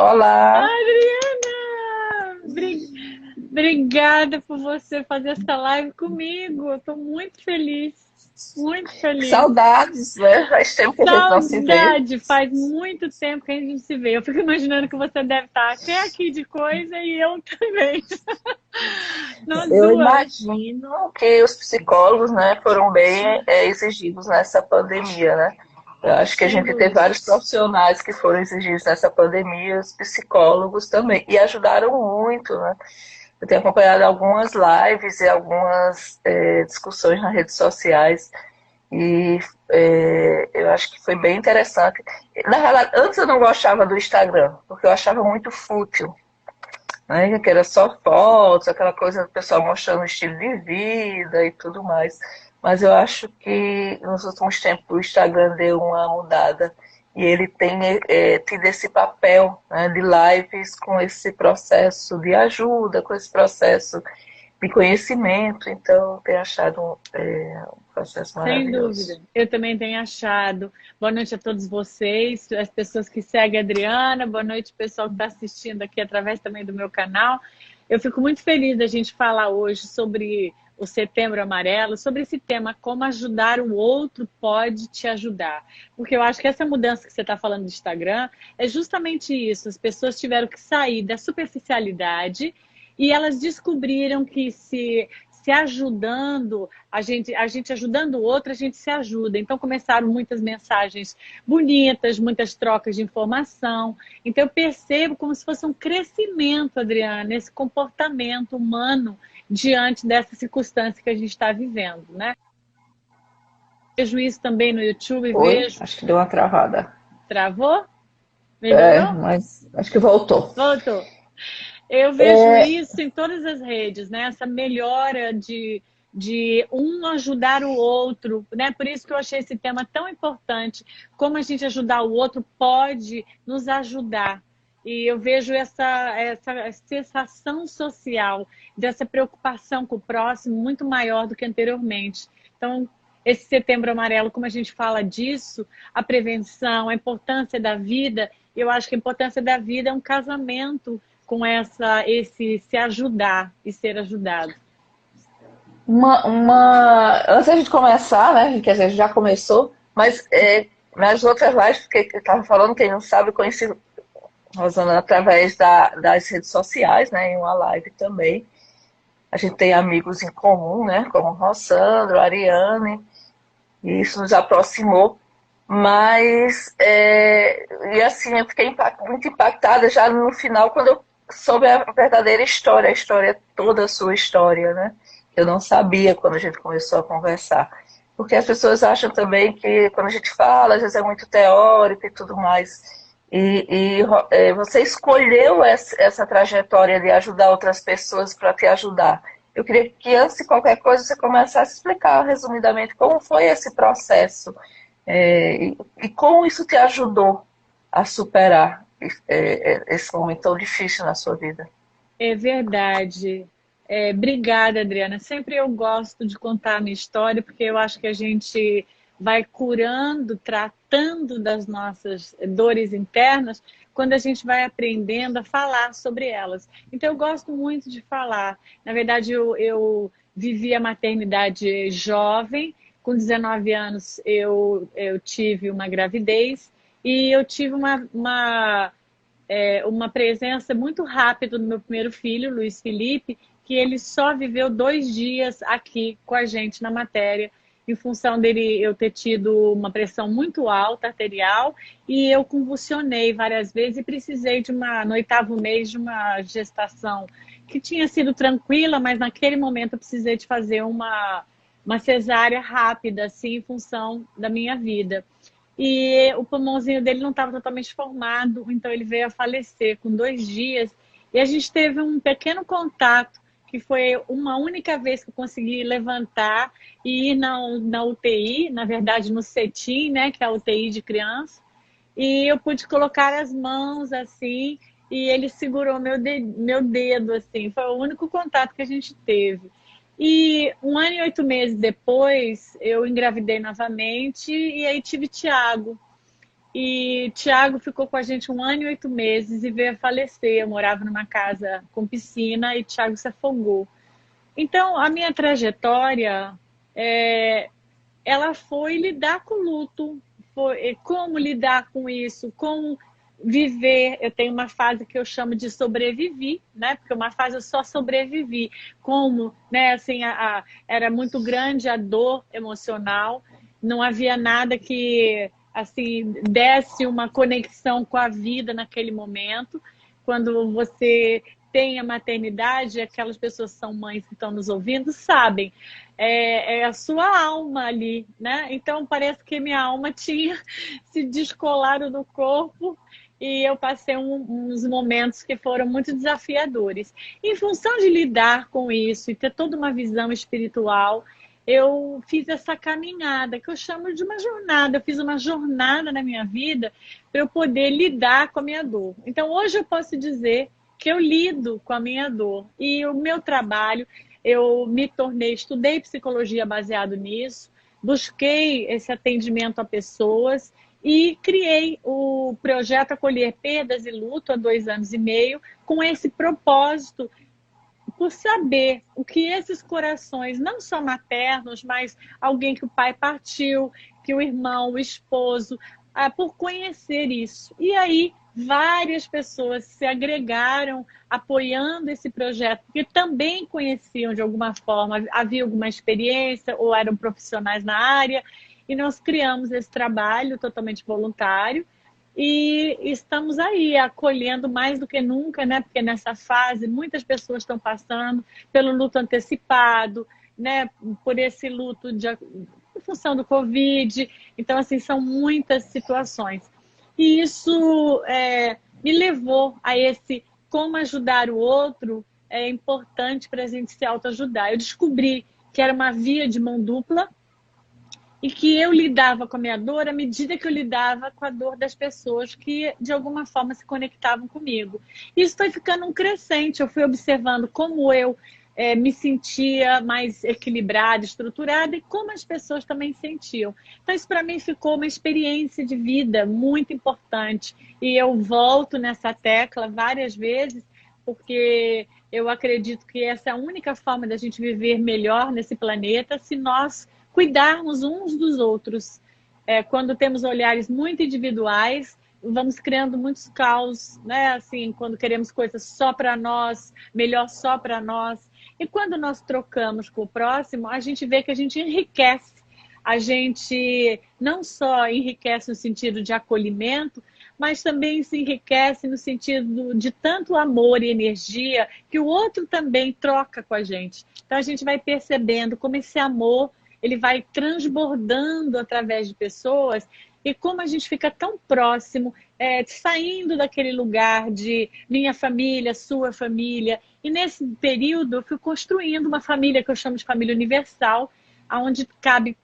Olá, Adriana! Obrigada por você fazer essa live comigo. Eu estou muito feliz, muito que feliz. saudades, né? Faz tempo que a gente não se vê. Saudade! Faz muito tempo que a gente se vê. Eu fico imaginando que você deve estar até aqui de coisa e eu também. Nós Eu duas. imagino que os psicólogos, né, foram bem exigidos nessa pandemia, né? Eu acho que a Sem gente teve dúvida. vários profissionais que foram exigidos nessa pandemia, os psicólogos também, e ajudaram muito, né? Eu tenho acompanhado algumas lives e algumas discussões nas redes sociais e eu acho que foi bem interessante. Na realidade, antes eu não gostava do Instagram, porque eu achava muito fútil, né? Que era só fotos, aquela coisa do pessoal mostrando o estilo de vida e tudo mais. Mas eu acho que nos últimos tempos o Instagram deu uma mudada e ele tem tido esse papel, né, de lives com esse processo de ajuda, com esse processo de conhecimento. Então, eu tenho achado um processo Sem maravilhoso. dúvida. Eu também tenho achado. Boa noite a todos vocês, as pessoas que seguem a Adriana. Boa noite, pessoal que está assistindo aqui através também do meu canal. Eu fico muito feliz da gente falar hoje sobre o Setembro Amarelo, sobre esse tema, como ajudar o outro pode te ajudar. Porque eu acho que essa mudança que você está falando do Instagram é justamente isso. As pessoas tiveram que sair da superficialidade e elas descobriram que se ajudando, a gente ajudando o outro, a gente se ajuda. Então começaram muitas mensagens bonitas, muitas trocas de informação. Então eu percebo como se fosse um crescimento, Adriana, nesse comportamento humano diante dessa circunstância que a gente está vivendo, né? Vejo isso também no YouTube, Oi, vejo. acho que deu uma travada. Travou? É, Melhorou? mas acho que voltou. Voltou. Eu vejo isso em todas as redes, né? Essa melhora de um ajudar o outro, né? Por isso que eu achei esse tema tão importante. Como a gente ajudar o outro pode nos ajudar. E eu vejo essa sensação social, dessa preocupação com o próximo muito maior do que anteriormente. Então, esse Setembro Amarelo, como a gente fala disso, a prevenção, a importância da vida, eu acho que a importância da vida é um casamento com esse se ajudar e ser ajudado. Antes da gente começar, né? Que a gente já começou, mas nas outras lives, que eu estava falando, quem não sabe, eu conheci Rosana através das redes sociais, né? Em uma live também. A gente tem amigos em comum, né? Como Rossandro, Ariane, e isso nos aproximou. Mas, e assim, eu fiquei muito impactada já no final, quando eu soube a verdadeira história, a história, toda a sua história, né? Eu não sabia quando a gente começou a conversar. Porque as pessoas acham também que quando a gente fala, às vezes é muito teórico e tudo mais. Você escolheu essa trajetória de ajudar outras pessoas para te ajudar. Eu queria que, antes de qualquer coisa, você começasse a explicar resumidamente como foi esse processo e como isso te ajudou a superar esse momento tão difícil na sua vida. É verdade. Obrigada, Adriana. Sempre eu gosto de contar a minha história, porque eu acho que a gente vai curando, tratando das nossas dores internas, quando a gente vai aprendendo a falar sobre elas. Então, eu gosto muito de falar. Na verdade, eu vivi a maternidade jovem. Com 19 anos, eu tive uma gravidez e eu tive uma presença muito rápida do meu primeiro filho, Luiz Felipe, que ele só viveu 2 dias aqui com a gente na matéria, em função dele eu ter tido uma pressão muito alta, arterial, e eu convulsionei várias vezes e precisei no 8º mês, de uma gestação que tinha sido tranquila, mas naquele momento eu precisei de fazer uma cesárea rápida, assim, em função da minha vida. E o pulmãozinho dele não estava totalmente formado, então ele veio a falecer com 2 dias. E a gente teve um pequeno contato, que foi uma única vez que eu consegui levantar e ir na UTI, na verdade no CETIM, né, que é a UTI de criança, e eu pude colocar as mãos assim, e ele segurou meu dedo, assim, foi o único contato que a gente teve. E 1 ano e 8 meses depois, eu engravidei novamente e aí tive Tiago. E Tiago ficou com a gente 1 ano e 8 meses e veio a falecer. Eu morava numa casa com piscina e Tiago se afogou. Então, a minha trajetória, é, ela foi lidar com o luto, foi como lidar com isso, como viver. Eu tenho uma fase que eu chamo de sobreviver, né? Porque uma fase eu só sobrevivi. Como, né? Assim, era muito grande a dor emocional, não havia nada que assim desse uma conexão com a vida naquele momento. Quando você tem a maternidade, aquelas pessoas que são mães que estão nos ouvindo sabem, é a sua alma ali, né? Então parece que minha alma tinha se descolado do corpo e eu passei uns momentos que foram muito desafiadores. Em função de lidar com isso e ter toda uma visão espiritual, eu fiz essa caminhada, que eu chamo de uma jornada. Eu fiz uma jornada na minha vida para eu poder lidar com a minha dor. Então, hoje eu posso dizer que eu lido com a minha dor. E o meu trabalho, eu me tornei, estudei psicologia baseado nisso, busquei esse atendimento a pessoas e criei o projeto Acolher Perdas e Luto há 2 anos e meio, com esse propósito, por saber o que esses corações, não só maternos, mas alguém que o pai partiu, que o irmão, o esposo, por conhecer isso. E aí várias pessoas se agregaram apoiando esse projeto, porque também conheciam de alguma forma, havia alguma experiência ou eram profissionais na área, e nós criamos esse trabalho totalmente voluntário. E estamos aí acolhendo mais do que nunca, né? Porque nessa fase muitas pessoas estão passando pelo luto antecipado, né? Por esse luto em função do Covid. Então, assim, são muitas situações. E isso me levou a esse como ajudar o outro é importante para a gente se autoajudar. Eu descobri que era uma via de mão dupla, e que eu lidava com a minha dor à medida que eu lidava com a dor das pessoas que, de alguma forma, se conectavam comigo. Isso foi ficando um crescente, eu fui observando como eu me sentia mais equilibrada, estruturada, e como as pessoas também sentiam. Então, isso para mim ficou uma experiência de vida muito importante, e eu volto nessa tecla várias vezes, porque eu acredito que essa é a única forma da gente viver melhor nesse planeta, se nós cuidarmos uns dos outros. Quando temos olhares muito individuais, vamos criando muitos caos, né? Assim, quando queremos coisas só para nós, melhor só para nós. E quando nós trocamos com o próximo, a gente vê que a gente enriquece. A gente não só enriquece no sentido de acolhimento, mas também se enriquece no sentido de tanto amor e energia que o outro também troca com a gente. Então a gente vai percebendo como esse amor ele vai transbordando através de pessoas, e como a gente fica tão próximo, saindo daquele lugar de minha família, sua família. E nesse período eu fui construindo uma família que eu chamo de família universal, onde cabe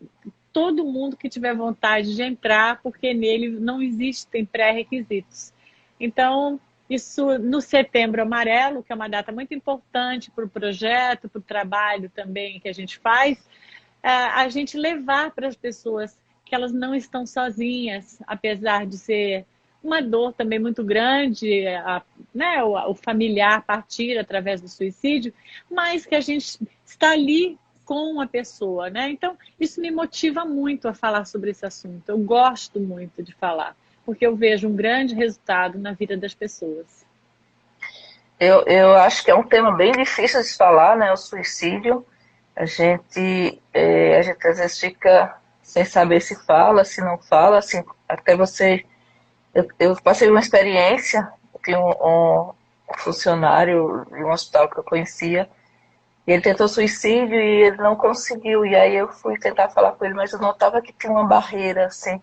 todo mundo que tiver vontade de entrar, porque nele não existem pré-requisitos. Então, isso no Setembro Amarelo, que é uma data muito importante para o projeto, para o trabalho também que a gente faz, a gente levar para as pessoas que elas não estão sozinhas, apesar de ser uma dor também muito grande, né, o familiar partir através do suicídio, mas que a gente está ali com a pessoa, né? Então, isso me motiva muito a falar sobre esse assunto. Eu gosto muito de falar, porque eu vejo um grande resultado na vida das pessoas. Eu acho que é um tema bem difícil de se falar, né? O suicídio. A gente às vezes fica sem saber se fala, se não fala, assim, até você... Eu passei uma experiência, tinha um funcionário de um hospital que eu conhecia, e ele tentou suicídio e ele não conseguiu, e aí eu fui tentar falar com ele, mas eu notava que tinha uma barreira, assim,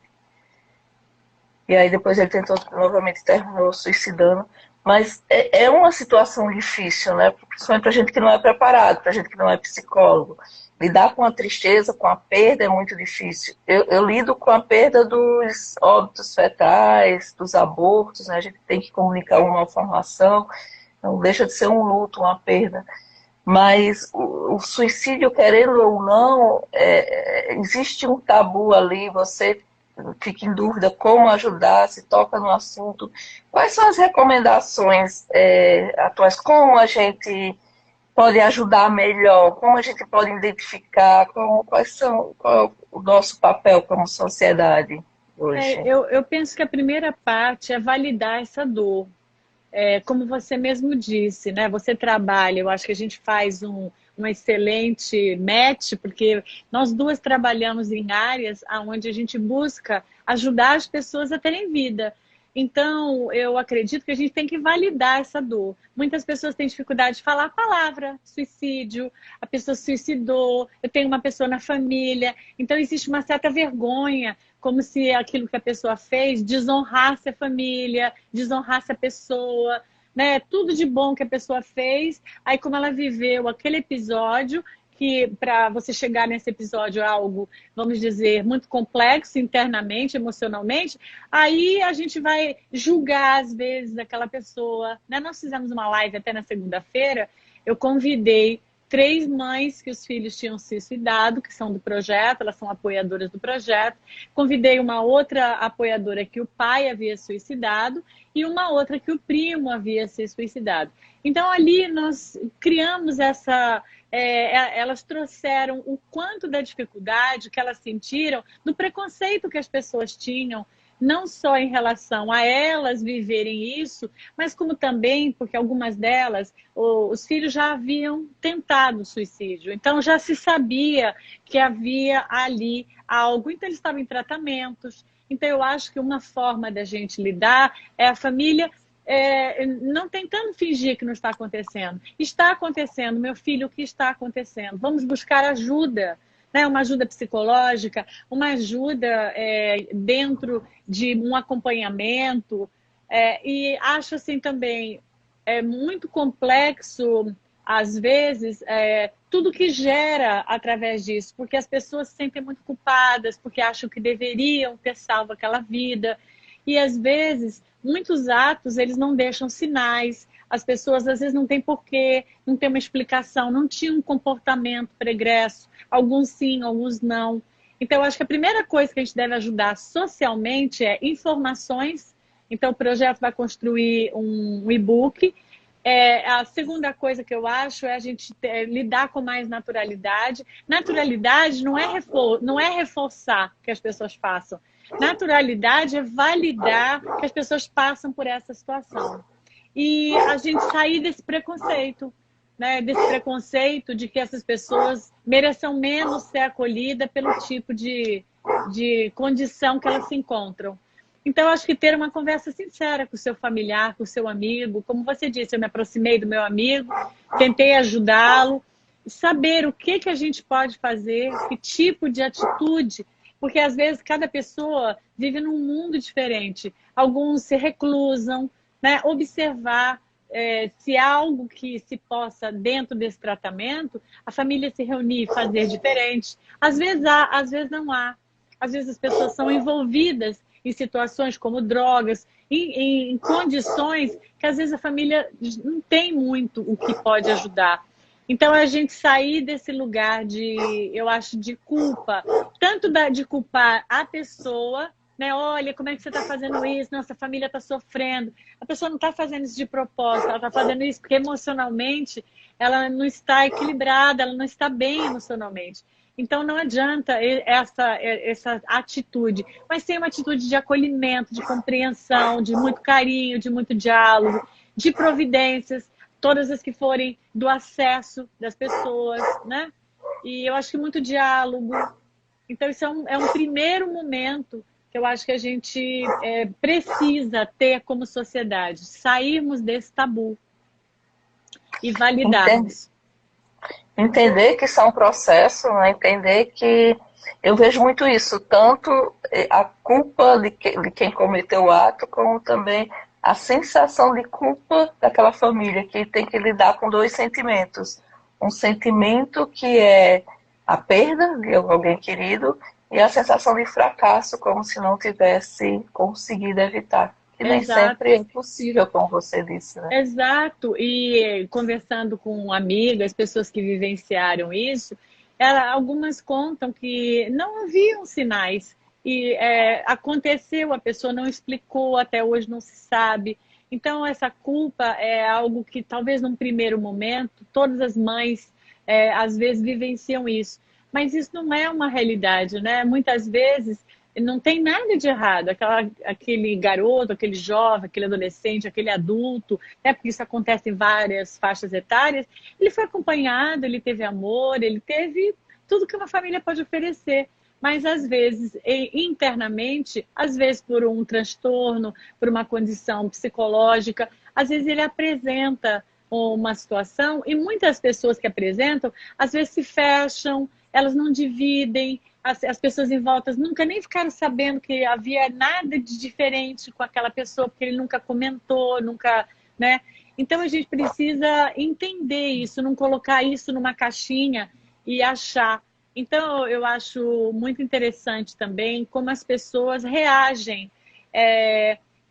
e aí depois ele tentou novamente, terminou suicidando. Mas é uma situação difícil, né? Principalmente para gente que não é preparado, para gente que não é psicólogo. Lidar com a tristeza, com a perda é muito difícil. Eu lido com a perda dos óbitos fetais, dos abortos, né? A gente tem que comunicar uma informação, não deixa de ser um luto, uma perda. Mas o suicídio, querendo ou não, existe um tabu ali, você fica em dúvida como ajudar, se toca no assunto, quais são as recomendações atuais? Como a gente pode ajudar melhor? Como a gente pode identificar? Qual é o nosso papel como sociedade hoje? Eu penso que a primeira parte é validar essa dor. Como você mesmo disse, né? Você trabalha, eu acho que a gente faz um excelente match, porque nós duas trabalhamos em áreas onde a gente busca ajudar as pessoas a terem vida. Então, eu acredito que a gente tem que validar essa dor. Muitas pessoas têm dificuldade de falar a palavra suicídio, a pessoa se suicidou, eu tenho uma pessoa na família. Então, existe uma certa vergonha, como se aquilo que a pessoa fez desonrasse a família, desonrasse a pessoa, né? Tudo de bom que a pessoa fez, aí como ela viveu aquele episódio, que para você chegar nesse episódio é algo, vamos dizer, muito complexo internamente, emocionalmente, aí a gente vai julgar às vezes aquela pessoa, né? Nós fizemos uma live até na segunda-feira, eu convidei 3 mães que os filhos tinham se suicidado, que são do projeto, elas são apoiadoras do projeto. Convidei uma outra apoiadora que o pai havia suicidado e uma outra que o primo havia se suicidado. Então, ali nós criamos elas trouxeram o quanto da dificuldade que elas sentiram, do preconceito que as pessoas tinham, não só em relação a elas viverem isso, mas como também porque algumas delas, os filhos já haviam tentado suicídio. Então já se sabia que havia ali algo. Então eles estavam em tratamentos. Então eu acho que uma forma da gente lidar é a família não tentando fingir que não está acontecendo. Está acontecendo, meu filho, o que está acontecendo? Vamos buscar ajuda. Né, uma ajuda psicológica, uma ajuda dentro de um acompanhamento. E acho assim também muito complexo, às vezes, tudo que gera através disso, porque as pessoas se sentem muito culpadas, porque acham que deveriam ter salvo aquela vida. E às vezes, muitos atos, eles não deixam sinais. As pessoas às vezes não têm porquê, não tem uma explicação, não tinham um comportamento pregresso, alguns sim, alguns não. Então, eu acho que a primeira coisa que a gente deve ajudar socialmente é informações. Então, o projeto vai construir um e-book. A segunda coisa que eu acho é a gente lidar com mais naturalidade. Naturalidade não é reforçar que as pessoas façam. Naturalidade é validar que as pessoas passam por essa situação. E a gente sair desse preconceito, né? Desse preconceito de que essas pessoas mereçam menos ser acolhidas pelo tipo de condição que elas se encontram. Então, acho que ter uma conversa sincera com o seu familiar, com o seu amigo, como você disse, eu me aproximei do meu amigo, tentei ajudá-lo, saber o que a gente pode fazer, que tipo de atitude, porque às vezes cada pessoa vive num mundo diferente. Alguns se reclusam, né? Observar se há algo que se possa, dentro desse tratamento, a família se reunir e fazer diferente. Às vezes há, às vezes não há. Às vezes as pessoas são envolvidas em situações como drogas, em condições que às vezes a família não tem muito o que pode ajudar. Então, a gente sair desse lugar eu acho, de culpa, tanto de culpar a pessoa, né? Olha, como é que você está fazendo isso? Nossa, a família está sofrendo. A pessoa não está fazendo isso de propósito, ela está fazendo isso porque emocionalmente ela não está equilibrada, ela não está bem emocionalmente. Então, não adianta essa atitude, mas tem uma atitude de acolhimento, de compreensão, de muito carinho, de muito diálogo, de providências, todas as que forem do acesso das pessoas, né? E eu acho que muito diálogo. Então, isso é um primeiro momento que eu acho que a gente precisa ter como sociedade, sairmos desse tabu e validarmos. Entender que isso é um processo, né? Entender que eu vejo muito isso, tanto a culpa de quem cometeu o ato, como também a sensação de culpa daquela família, que tem que lidar com 2 sentimentos. Um sentimento que é a perda de alguém querido e a sensação de fracasso, como se não tivesse conseguido evitar. E nem sempre é possível, como você disse, né? Exato. E conversando com amigas, pessoas que vivenciaram isso, algumas contam que não haviam sinais e aconteceu, a pessoa não explicou, até hoje não se sabe. Então, essa culpa é algo que talvez num primeiro momento, todas as mães às vezes vivenciam isso. Mas isso não é uma realidade, né? Muitas vezes não tem nada de errado. Aquele garoto, aquele jovem, aquele adolescente, aquele adulto, né? Porque isso acontece em várias faixas etárias, ele foi acompanhado, ele teve amor, ele teve tudo que uma família pode oferecer. Mas, às vezes, internamente, às vezes por um transtorno, por uma condição psicológica, às vezes ele apresenta uma situação e muitas pessoas que apresentam, às vezes se fecham, elas não dividem, as pessoas em volta nunca nem ficaram sabendo que havia nada de diferente com aquela pessoa, porque ele nunca comentou, nunca, né? Então, a gente precisa entender isso, não colocar isso numa caixinha e achar. Então, eu acho muito interessante também como as pessoas reagem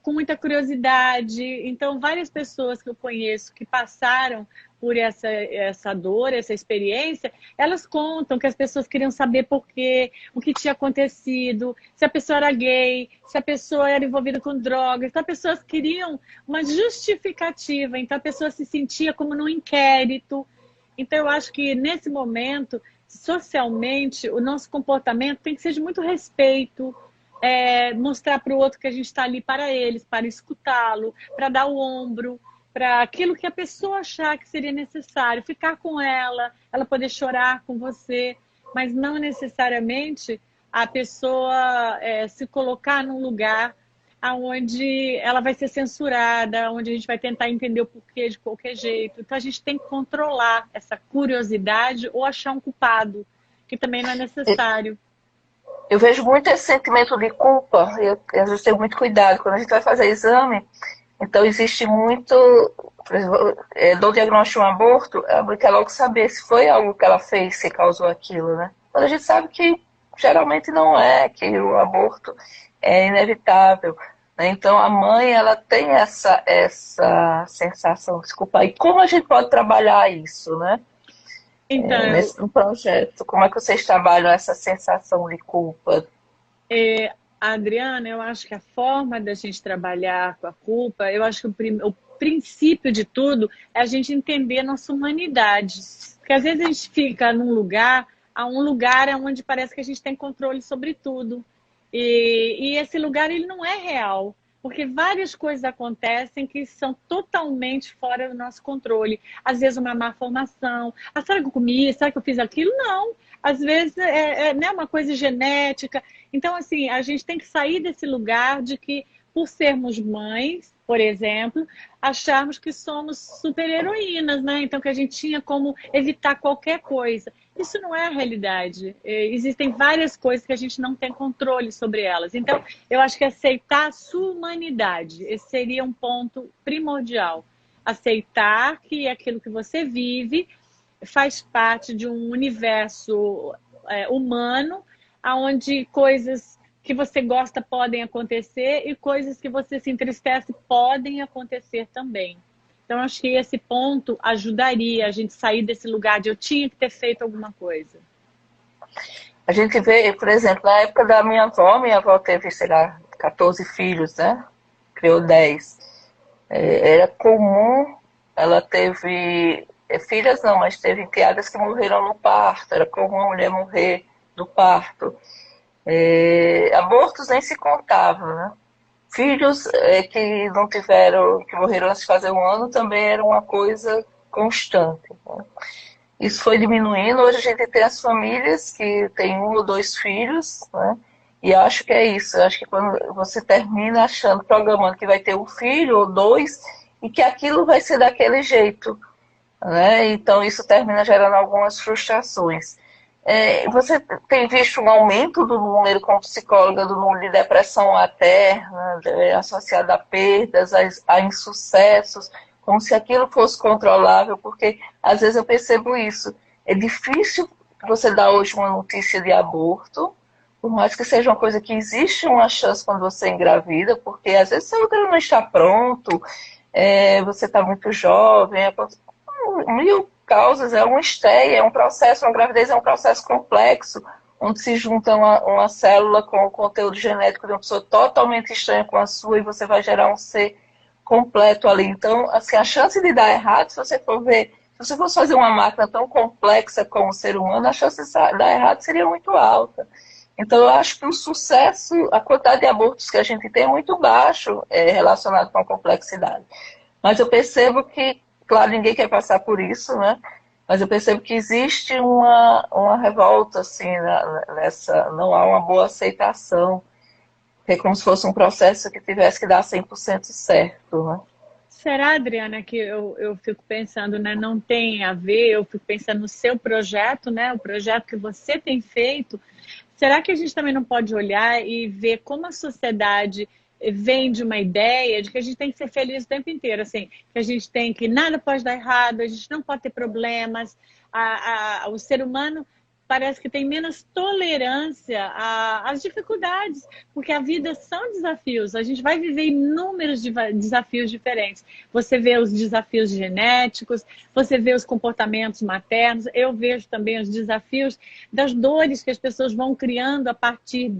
com muita curiosidade. Então, várias pessoas que eu conheço que passaram por essa dor, essa experiência, elas contam que as pessoas queriam saber por quê, o que tinha acontecido, se a pessoa era gay, se a pessoa era envolvida com drogas. Então, as pessoas queriam uma justificativa. Então, a pessoa se sentia como num inquérito. Então, eu acho que nesse momento, socialmente, o nosso comportamento tem que ser de muito respeito, mostrar para o outro que a gente está ali para eles, para escutá-lo, para dar o ombro, para aquilo que a pessoa achar que seria necessário, ficar com ela poder chorar com você, mas não necessariamente a pessoa se colocar num lugar onde ela vai ser censurada, onde a gente vai tentar entender o porquê de qualquer jeito. Então, a gente tem que controlar essa curiosidade ou achar um culpado, que também não é necessário. Eu vejo muito esse sentimento de culpa, eu às vezes tenho muito cuidado. Quando a gente vai fazer exame, então existe muito... Por exemplo, dou o diagnóstico de um aborto, a mãe quer logo saber se foi algo que ela fez que causou aquilo, né? Quando a gente sabe que geralmente não é, que o aborto é inevitável. Então, a mãe, ela tem essa sensação de culpa. E como a gente pode trabalhar isso, né? Então, nesse projeto, como é que vocês trabalham essa sensação de culpa? Adriana, eu acho que a forma da gente trabalhar com a culpa, eu acho que o princípio de tudo é a gente entender a nossa humanidade. Porque às vezes a gente fica num lugar, onde parece que a gente tem controle sobre tudo. E esse lugar, ele não é real, porque várias coisas acontecem que são totalmente fora do nosso controle. Às vezes uma má formação, será que eu comi? Será que eu fiz aquilo? Não. Às vezes né, uma coisa genética. Então, assim, a gente tem que sair desse lugar de que, por sermos mães, por exemplo, acharmos que somos super-heroínas, né? Então, que a gente tinha como evitar qualquer coisa. Isso não é a realidade. Existem várias coisas que a gente não tem controle sobre elas. Então, eu acho que aceitar a sua humanidade, esse seria um ponto primordial. Aceitar que aquilo que você vive faz parte de um universo humano, onde coisas que você gosta podem acontecer e coisas que você se entristece podem acontecer também. Então, acho que esse ponto ajudaria a gente sair desse lugar de eu tinha que ter feito alguma coisa. A gente vê, por exemplo, na época da minha avó teve, sei lá, 14 filhos, né? Criou 10. Era comum, ela teve filhas não, mas teve enteadas que morreram no parto. Era comum a mulher morrer do parto. Abortos nem se contavam, né? Filhos que não tiveram, que morreram antes de fazer 1 ano, também era uma coisa constante, né? Isso foi diminuindo. Hoje a gente tem as famílias que têm 1 ou 2 filhos, né? E acho que é isso. Eu acho que quando você termina achando, programando que vai ter 1 filho ou 2 e que aquilo vai ser daquele jeito, né? Então isso termina gerando algumas frustrações. Você tem visto um aumento do número, como psicóloga, do número de depressão materna, associada a perdas, a insucessos, como se aquilo fosse controlável, porque às vezes eu percebo isso. É difícil você dar hoje uma notícia de aborto, por mais que seja uma coisa que existe uma chance quando você engravida, porque às vezes seu útero não está pronto, você está muito jovem, mil causas, é uma estreia, é um processo, uma gravidez é um processo complexo, onde se junta uma célula com o conteúdo genético de uma pessoa totalmente estranha com a sua e você vai gerar um ser completo ali. Então, assim, a chance de dar errado, se você for ver, se você fosse fazer uma máquina tão complexa como o ser humano, a chance de dar errado seria muito alta. Então, eu acho que o sucesso, a quantidade de abortos que a gente tem é muito baixo relacionado com a complexidade. Mas eu percebo que, claro, ninguém quer passar por isso, né? Mas eu percebo que existe uma revolta, assim, nessa, não há uma boa aceitação. É como se fosse um processo que tivesse que dar 100% certo, né? Será, Adriana, que eu fico pensando, né? Não tem a ver, eu fico pensando no seu projeto, né? O projeto que você tem feito. Será que a gente também não pode olhar e ver como a sociedade vem de uma ideia de que a gente tem que ser feliz o tempo inteiro, assim, que a gente tem que nada pode dar errado, a gente não pode ter problemas, o ser humano parece que tem menos tolerância às dificuldades, porque a vida são desafios, a gente vai viver inúmeros desafios diferentes. Você vê os desafios genéticos, você vê os comportamentos maternos, eu vejo também os desafios das dores que as pessoas vão criando a partir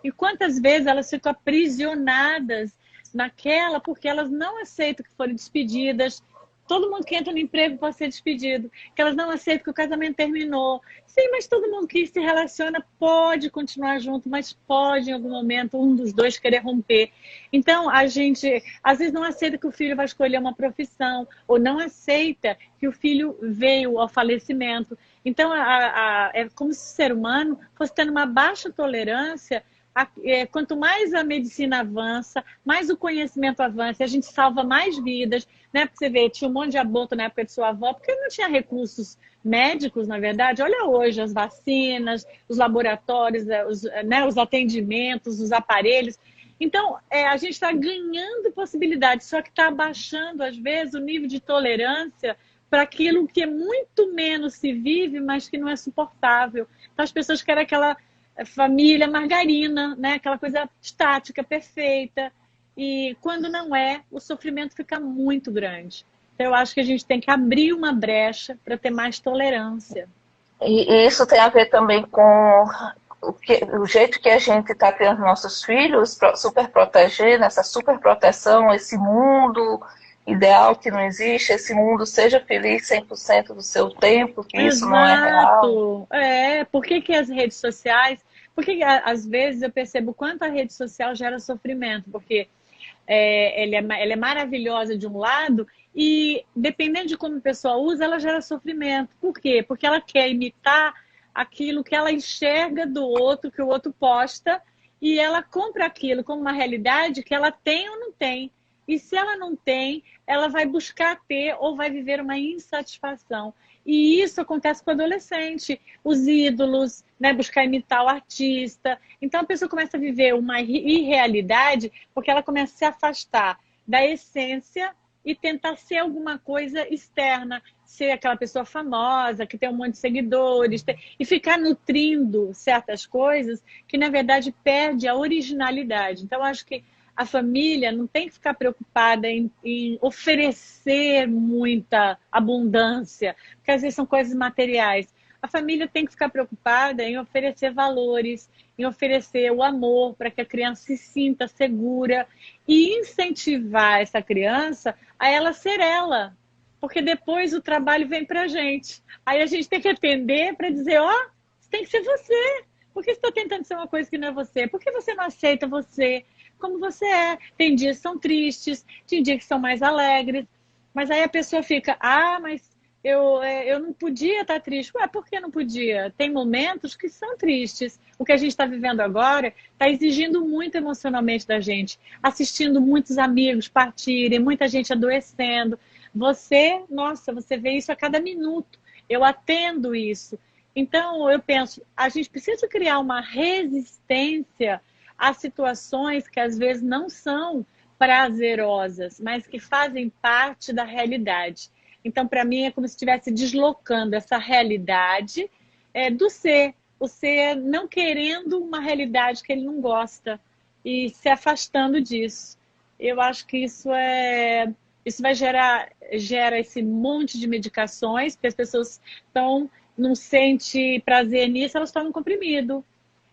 e quantas vezes elas ficam aprisionadas naquela porque elas não aceitam que foram despedidas. Todo mundo que entra no emprego pode ser despedido, que elas não aceitam que o casamento terminou. Sim, mas todo mundo que se relaciona pode continuar junto, mas pode em algum momento um dos dois querer romper. Então, a gente às vezes não aceita que o filho vai escolher uma profissão, ou não aceita que o filho veio ao falecimento. Então, é como se o ser humano fosse tendo uma baixa tolerância. Quanto mais a medicina avança, mais o conhecimento avança, a gente salva mais vidas, né? Porque você vê, tinha um monte de aborto na época de sua avó, porque não tinha recursos médicos, na verdade. Olha hoje as vacinas, os laboratórios, os atendimentos, os aparelhos. Então, a gente está ganhando possibilidades, só que está abaixando, às vezes, o nível de tolerância para aquilo que é muito menos se vive, mas que não é suportável. Então, as pessoas querem aquela família margarina, né? Aquela coisa estática, perfeita. E quando não é, o sofrimento fica muito grande. Então, eu acho que a gente tem que abrir uma brecha para ter mais tolerância. E isso tem a ver também com o jeito que a gente está criando nossos filhos, super protegendo, essa super proteção, esse mundo ideal que não existe, esse mundo seja feliz 100% do seu tempo, que isso não é real. Exato. Por que as redes sociais... Porque às vezes eu percebo quanto a rede social gera sofrimento, porque ela é maravilhosa de um lado e dependendo de como a pessoa usa, ela gera sofrimento. Por quê? Porque ela quer imitar aquilo que ela enxerga do outro, que o outro posta, e ela compra aquilo como uma realidade que ela tem ou não tem. E se ela não tem, ela vai buscar ter ou vai viver uma insatisfação. E isso acontece com o adolescente, os ídolos, né, buscar imitar o artista. Então a pessoa começa a viver uma irrealidade porque ela começa a se afastar da essência e tentar ser alguma coisa externa, ser aquela pessoa famosa, que tem um monte de seguidores, e ficar nutrindo certas coisas que, na verdade, perde a originalidade. Então, acho que a família não tem que ficar preocupada em oferecer muita abundância, porque às vezes são coisas materiais. A família tem que ficar preocupada em oferecer valores, em oferecer o amor para que a criança se sinta segura e incentivar essa criança a ela ser ela, porque depois o trabalho vem para a gente. Aí a gente tem que atender para dizer, você tem que ser você. Por que você está tentando ser uma coisa que não é você? Por que você não aceita você como você é? Tem dias que são tristes, tem dias que são mais alegres, mas aí a pessoa fica, mas eu não podia estar triste. Ué, por que não podia? Tem momentos que são tristes. O que a gente está vivendo agora está exigindo muito emocionalmente da gente, assistindo muitos amigos partirem, muita gente adoecendo. Você vê isso a cada minuto. Eu atendo isso. Então, eu penso, a gente precisa criar uma resistência a situações que às vezes não são prazerosas, mas que fazem parte da realidade. Então, para mim, é como se estivesse deslocando essa realidade do ser. O ser não querendo uma realidade que ele não gosta e se afastando disso. Eu acho que isso vai gera esse monte de medicações, porque as pessoas não sentem prazer nisso, elas tomam comprimido.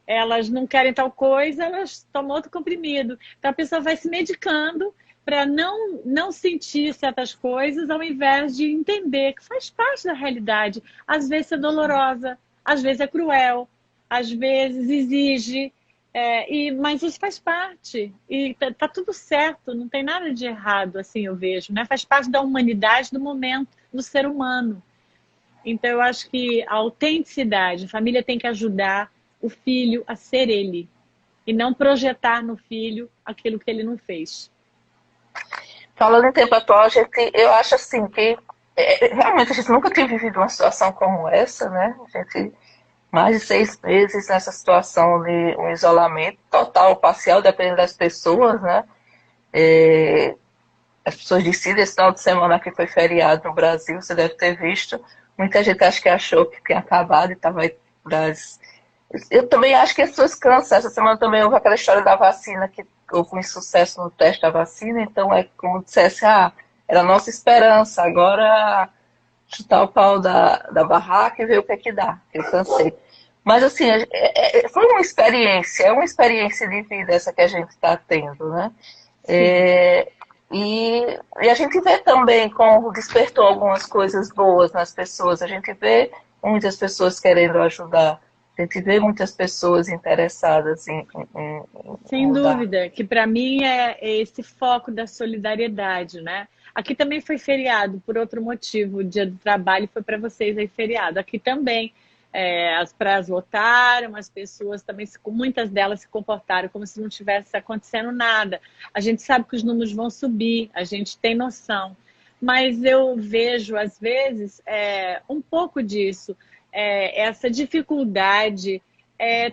elas não querem tal coisa, elas tomam outro comprimido. Então a pessoa vai se medicando para não sentir certas coisas, ao invés de entender que faz parte da realidade. Às vezes é dolorosa, às vezes é cruel, às vezes exige, mas isso faz parte. E tá tudo certo, não tem nada de errado, assim eu vejo, né? Faz parte da humanidade, do momento, do ser humano. Então eu acho que a autenticidade, a família tem que ajudar o filho a ser ele, e não projetar no filho aquilo que ele não fez. Falando em tempo atual, eu acho assim que realmente a gente nunca tinha vivido uma situação como essa, né? A gente, mais de 6 meses nessa situação de um isolamento total ou parcial, dependendo das pessoas, né? As pessoas decidem, esse final de semana que foi feriado no Brasil, você deve ter visto. Muita gente acho que achou que tinha acabado e estava aí. Eu também acho que as pessoas cansam. Essa semana também houve aquela história da vacina, que houve um insucesso no teste da vacina, então é como dissesse, era a nossa esperança, agora chutar o pau da barraca e ver o que é que dá. Eu cansei. Mas assim, foi uma experiência, é uma experiência de vida essa que a gente está tendo, né? E a gente vê também como despertou algumas coisas boas nas pessoas. A gente vê muitas pessoas querendo ajudar. A gente vê muitas pessoas interessadas em Sem mudar. dúvida, que para mim é esse foco da solidariedade, né? Aqui também foi feriado por outro motivo, o dia do trabalho foi para vocês aí feriado. Aqui também as praias lotaram, as pessoas também, muitas delas se comportaram como se não tivesse acontecendo nada. A gente sabe que os números vão subir, a gente tem noção, mas eu vejo às vezes um pouco disso, essa dificuldade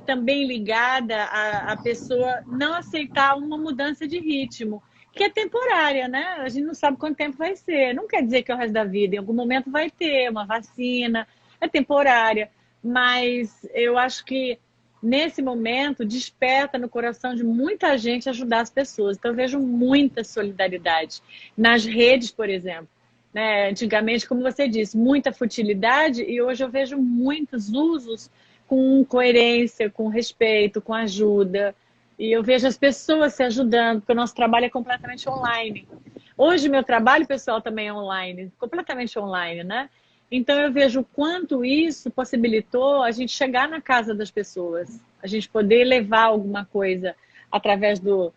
também ligada à pessoa não aceitar uma mudança de ritmo, que é temporária, né? A gente não sabe quanto tempo vai ser. Não quer dizer que é o resto da vida. Em algum momento vai ter uma vacina, é temporária. Mas eu acho que nesse momento desperta no coração de muita gente ajudar as pessoas. Então eu vejo muita solidariedade nas redes, por exemplo. Né? Antigamente, como você disse, muita futilidade, e hoje eu vejo muitos usos com coerência, com respeito, com ajuda. E eu vejo as pessoas se ajudando, porque o nosso trabalho é completamente online. Hoje, meu trabalho, pessoal, também é online, completamente online, né? Então, eu vejo o quanto isso possibilitou a gente chegar na casa das pessoas, a gente poder levar alguma coisa através do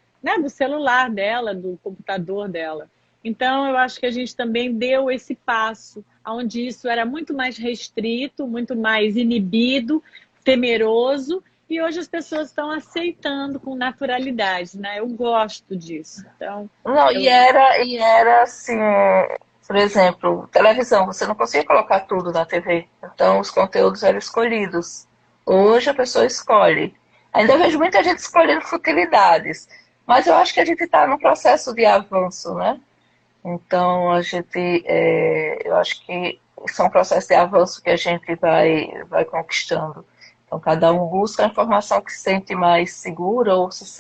celular dela, do computador dela. Então, eu acho que a gente também deu esse passo, onde isso era muito mais restrito, muito mais inibido, temeroso, e hoje as pessoas estão aceitando com naturalidade, né? Eu gosto disso. Então, Não, e era assim, por exemplo, televisão, você não conseguia colocar tudo na TV, então os conteúdos eram escolhidos. Hoje a pessoa escolhe. Ainda vejo muita gente escolhendo futilidades, mas eu acho que a gente está num processo de avanço, né? Então eu acho que isso é um processo de avanço que a gente vai conquistando. Então cada um busca a informação que se sente mais segura ou se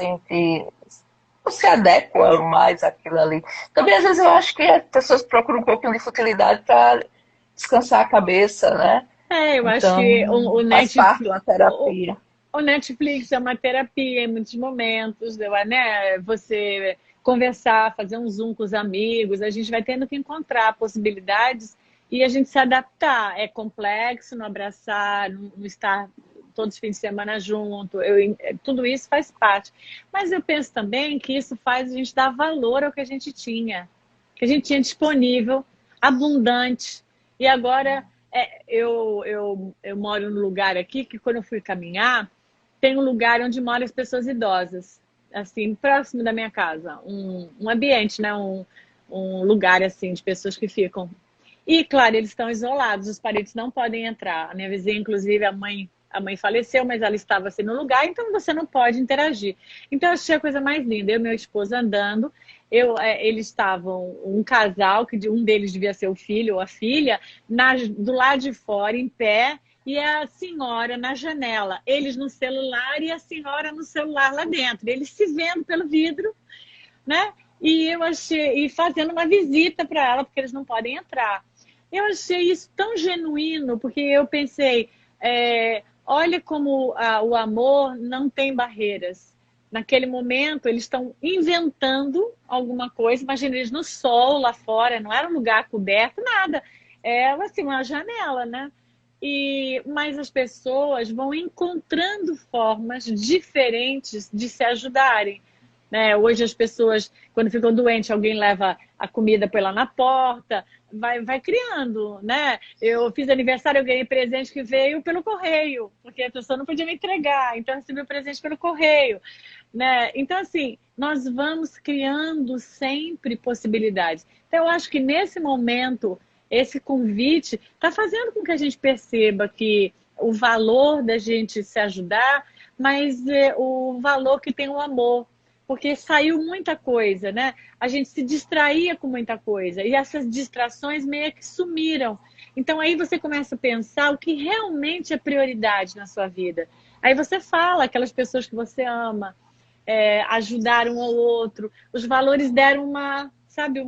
adequa mais àquilo ali. Também às vezes eu acho que as pessoas procuram um pouquinho de futilidade para descansar a cabeça, né? eu acho Então que faz parte de uma terapia. o Netflix é uma terapia em muitos momentos, né? Você conversar, fazer um Zoom com os amigos, a gente vai tendo que encontrar possibilidades e a gente se adaptar. É complexo não abraçar, não estar todos os fins de semana junto, tudo isso faz parte. Mas eu penso também que isso faz a gente dar valor ao que a gente tinha disponível, abundante. E agora eu moro num lugar aqui que quando eu fui caminhar, tem um lugar onde moram as pessoas idosas, assim, próximo da minha casa, um ambiente, né? Um lugar assim de pessoas que ficam. E claro, eles estão isolados, os parentes não podem entrar. A minha vizinha, inclusive, a mãe faleceu, mas ela estava assim no lugar, então você não pode interagir. Então eu achei a coisa mais linda. Eu e meu esposo andando, eles estavam, um casal, que um deles devia ser o filho ou a filha, do lado de fora, em pé, e a senhora na janela. Eles no celular e a senhora no celular lá dentro. Eles se vendo pelo vidro, né? E eu achei, e fazendo uma visita para ela, porque eles não podem entrar. Eu achei isso tão genuíno, porque eu pensei, olha como o amor não tem barreiras. Naquele momento, eles estão inventando alguma coisa. Imagina eles no sol lá fora, não era um lugar coberto, nada. Era assim, uma janela, né? Mas as pessoas vão encontrando formas diferentes de se ajudarem. Né? Hoje as pessoas, quando ficam doentes, alguém leva a comida pela na porta, vai criando, né? Eu fiz aniversário, eu ganhei presente que veio pelo correio, porque a pessoa não podia me entregar, então eu recebi o presente pelo correio, né? Então, assim, nós vamos criando sempre possibilidades. Então, eu acho que nesse momento, esse convite está fazendo com que a gente perceba que o valor da gente se ajudar, mas o valor que tem o amor, porque saiu muita coisa, né? A gente se distraía com muita coisa e essas distrações meio que sumiram. Então aí você começa a pensar o que realmente é prioridade na sua vida. Aí você fala aquelas pessoas que você ama, ajudaram um ao outro, os valores deram uma, sabe,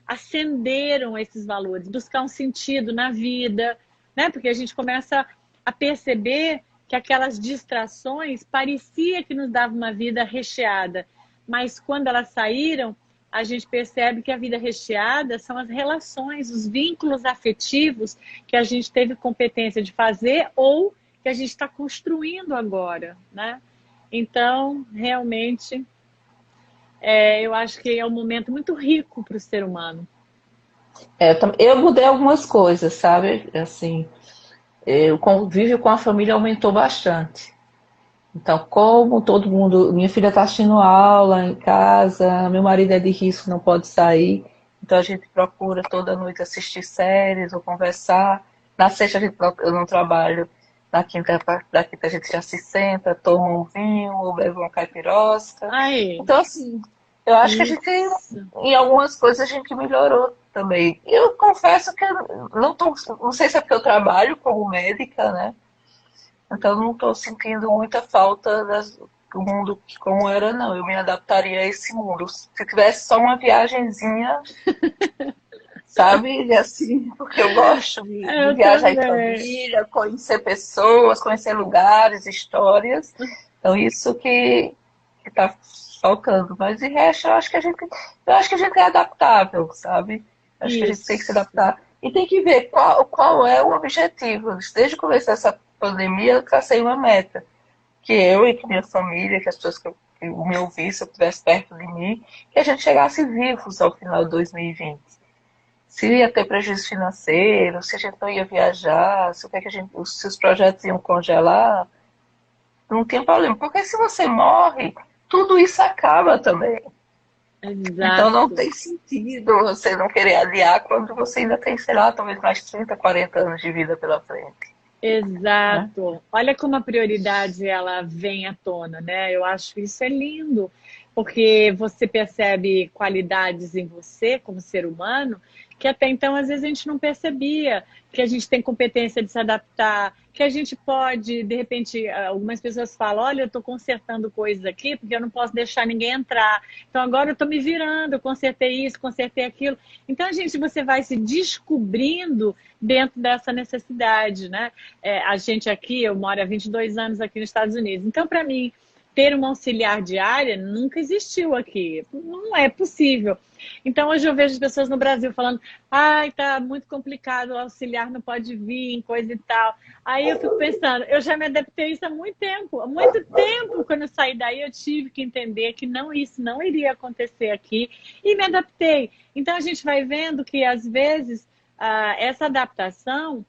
acenderam esses valores, buscar um sentido na vida, né? Porque a gente começa a perceber que aquelas distrações parecia que nos dava uma vida recheada, mas quando elas saíram, a gente percebe que a vida recheada são as relações, os vínculos afetivos que a gente teve competência de fazer ou que a gente está construindo agora, né? Então, realmente, eu acho que é um momento muito rico para o ser humano. Eu mudei algumas coisas, sabe? Assim, o convívio com a família aumentou bastante. Então, como todo mundo, minha filha está assistindo aula em casa, meu marido é de risco, não pode sair, então a gente procura toda noite assistir séries ou conversar. Na sexta eu não trabalho, na quinta a gente já se senta, toma um vinho ou bebe uma caipirosca. Ai, Então, assim, eu acho que a gente, isso. em algumas coisas, a gente melhorou também. Eu confesso que eu não sei se é porque eu trabalho como médica, né? Então não estou sentindo muita falta do mundo como era, não. Eu me adaptaria a esse mundo. Se tivesse só uma viagenzinha, sabe? Assim, porque eu gosto de Eu viajar em também. família, conhecer pessoas, conhecer lugares, histórias. Então isso que está faltando. Mas de resto, eu acho que a gente é adaptável, sabe? Acho que a gente tem que se Isso. adaptar. E tem que ver qual é o objetivo. Desde o começo dessa pandemia, eu tracei uma meta. Que eu e que minha família, que as pessoas que me ouvissem, se eu estivesse perto de mim, que a gente chegasse vivos ao final de 2020. Se ia ter prejuízo financeiro, se a gente não ia viajar, se os projetos iam congelar, não tem problema. Porque se você morre, tudo isso acaba também. Então não Exato. tem sentido você não querer adiar quando você ainda tem, sei lá, talvez mais 30, 40 anos de vida pela frente. Né? Exato. Olha como a prioridade ela vem à tona, né? Eu acho isso é lindo, porque você percebe qualidades em você como ser humano que até então às vezes a gente não percebia, que a gente tem competência de se adaptar, que a gente pode, de repente, algumas pessoas falam, olha, eu estou consertando coisas aqui porque eu não posso deixar ninguém entrar. Então agora eu estou me virando, eu consertei isso, consertei aquilo. Então, você vai se descobrindo dentro dessa necessidade, né? A gente aqui, eu moro há 22 anos aqui nos Estados Unidos. Então, para mim, ter uma auxiliar diária nunca existiu aqui. Não é possível. Então, hoje eu vejo as pessoas no Brasil falando ai, tá muito complicado, o auxiliar não pode vir, coisa e tal. Aí eu fico pensando, eu já me adaptei a isso há muito tempo. Há muito tempo, quando eu saí daí, eu tive que entender que isso não iria acontecer aqui e me adaptei. Então, a gente vai vendo que, às vezes, essa adaptação,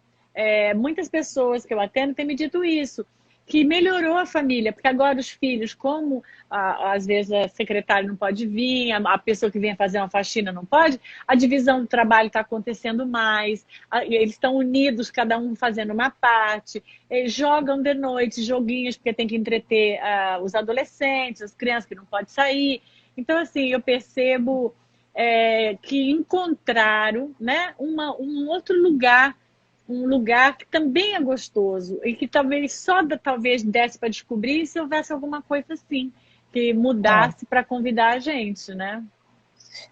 muitas pessoas que eu atendo têm me dito isso, que melhorou a família, porque agora os filhos, como às vezes a secretária não pode vir, a pessoa que vem fazer uma faxina não pode, a divisão do trabalho está acontecendo mais, eles estão unidos, cada um fazendo uma parte, eles jogam de noite joguinhos, porque tem que entreter os adolescentes, as crianças que não podem sair. Então, assim, eu percebo que encontraram, né, um outro lugar, um lugar que também é gostoso e que talvez desse para descobrir se houvesse alguma coisa assim que É. mudasse para convidar a gente, né?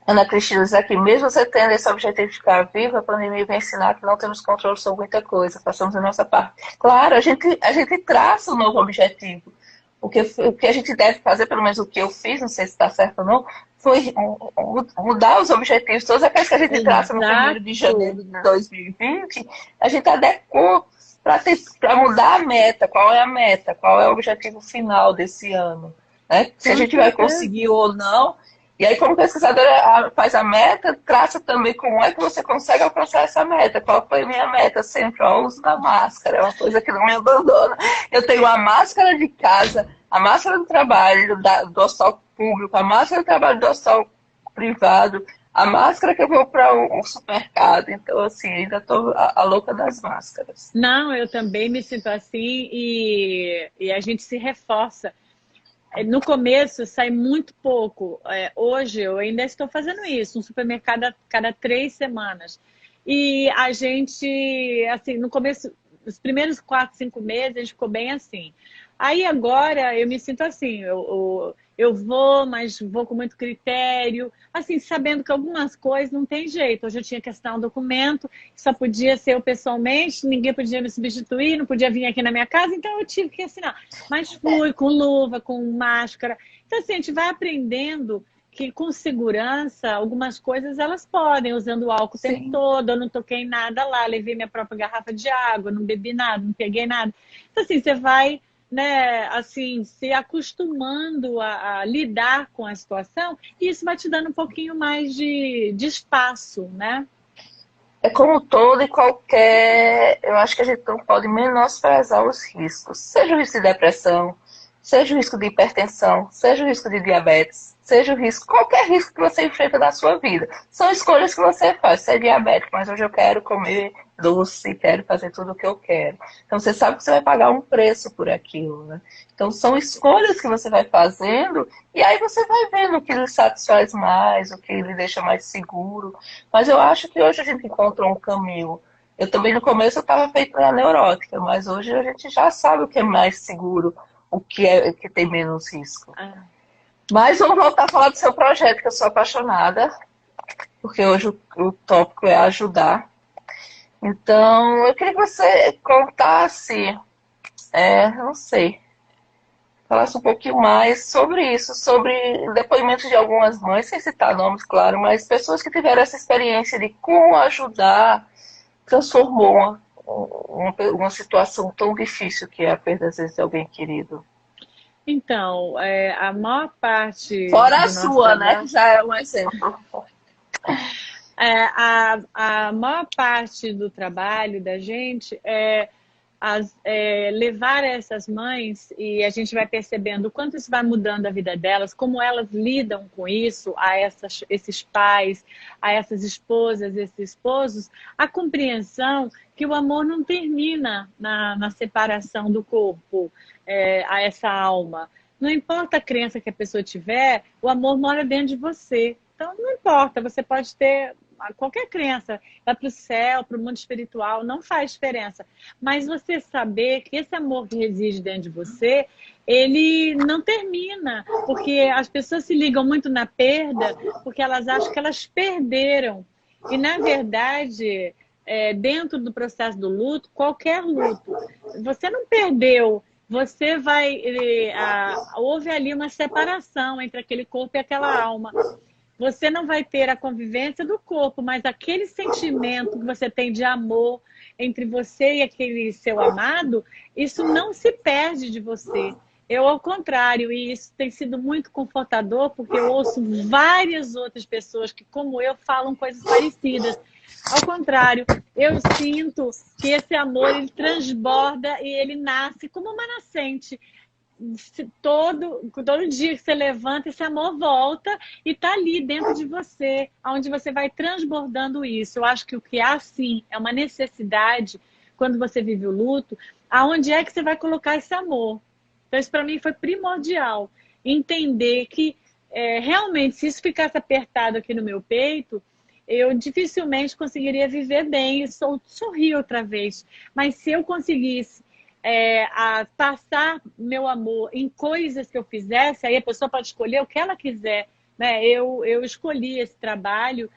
Ana Cristina diz aqui, mesmo você tendo esse objetivo de ficar viva, a pandemia vem ensinar que não temos controle sobre muita coisa, façamos a nossa parte. Claro, a gente traça um novo objetivo. O que a gente deve fazer, pelo menos o que eu fiz, não sei se está certo ou não, foi mudar os objetivos, todos aqueles que a gente traça no 1º de janeiro de 2020, a gente adequou para mudar a meta, qual é a meta, qual é o objetivo final desse ano, né? Se a gente vai conseguir ou não. E aí, como pesquisadora, faz a meta, traça também como é que você consegue alcançar essa meta. Qual foi a minha meta? Sempre o uso da máscara, é uma coisa que não me abandona. Eu tenho a máscara de casa, a máscara do trabalho, do hospital público, a máscara do trabalho do hospital privado, a máscara que eu vou para o supermercado. Então, assim, ainda estou a louca das máscaras. Não, eu também me sinto assim e a gente se reforça. No começo, sai muito pouco. Hoje, eu ainda estou fazendo isso, um supermercado a cada 3 semanas. E a gente, assim, no começo, os primeiros 4, 5 meses, a gente ficou bem assim. Aí agora eu me sinto assim, eu vou, mas vou com muito critério, assim, sabendo que algumas coisas não tem jeito. Hoje eu tinha que assinar um documento, só podia ser eu pessoalmente, ninguém podia me substituir, não podia vir aqui na minha casa, então eu tive que assinar. Mas fui com luva, com máscara. Então, assim, a gente vai aprendendo que com segurança, algumas coisas elas podem, usando o álcool o tempo todo, eu não toquei em nada lá, levei minha própria garrafa de água, não bebi nada, não peguei nada. Então, assim, você vai, né, assim, se acostumando a lidar com a situação, e isso vai te dando um pouquinho mais de espaço, né? É como todo e qualquer. Eu acho que a gente não pode menosprezar os riscos. Seja o risco de depressão, seja o risco de hipertensão, seja o risco de diabetes, seja o risco, qualquer risco que você enfrenta na sua vida. São escolhas que você faz. Você é diabético, mas hoje eu quero comer doce, quero fazer tudo o que eu quero. Então você sabe que você vai pagar um preço por aquilo, né? Então são escolhas que você vai fazendo e aí você vai vendo o que lhe satisfaz mais, o que lhe deixa mais seguro. Mas eu acho que hoje a gente encontrou um caminho. Eu também no começo eu estava feita na neurótica, mas hoje a gente já sabe o que é mais seguro, o que é que tem menos risco. Mas vamos voltar a falar do seu projeto, que eu sou apaixonada, porque hoje o tópico é ajudar. Então, eu queria que você contasse, não sei, falasse um pouquinho mais sobre isso, sobre depoimentos de algumas mães, sem citar nomes, claro, mas pessoas que tiveram essa experiência de como ajudar transformou uma situação tão difícil que é a perda, às vezes, de alguém querido. Então, a maior parte... Fora a sua, né? Que já é um exemplo. A maior parte do trabalho da gente é levar essas mães, e a gente vai percebendo o quanto isso vai mudando a vida delas, como elas lidam com isso, a esses pais, a essas esposas, esses esposos, a compreensão que o amor não termina na separação do corpo, a essa alma. Não importa a crença que a pessoa tiver, o amor mora dentro de você. Então, não importa, você pode ter qualquer crença, vai para o céu, para o mundo espiritual, não faz diferença. Mas você saber que esse amor que reside dentro de você, ele não termina, porque as pessoas se ligam muito na perda, porque elas acham que elas perderam. E, na verdade, dentro do processo do luto, qualquer luto, você não perdeu. Você vai... houve ali uma separação entre aquele corpo e aquela alma. Você não vai ter a convivência do corpo, mas aquele sentimento que você tem de amor entre você e aquele seu amado, isso não se perde de você. Eu, ao contrário, e isso tem sido muito confortador, porque eu ouço várias outras pessoas que, como eu, falam coisas parecidas. Ao contrário, eu sinto que esse amor, ele transborda e ele nasce como uma nascente. Todo dia que você levanta, esse amor volta e está ali dentro de você, onde você vai transbordando isso. Eu acho que o que há, sim, é uma necessidade, quando você vive o luto, aonde é que você vai colocar esse amor. Então, isso para mim foi primordial. Entender que, realmente, se isso ficasse apertado aqui no meu peito, eu dificilmente conseguiria viver bem e sorrir outra vez. Mas se eu conseguisse a passar meu amor em coisas que eu fizesse, aí a pessoa pode escolher o que ela quiser né? Eu escolhi esse trabalho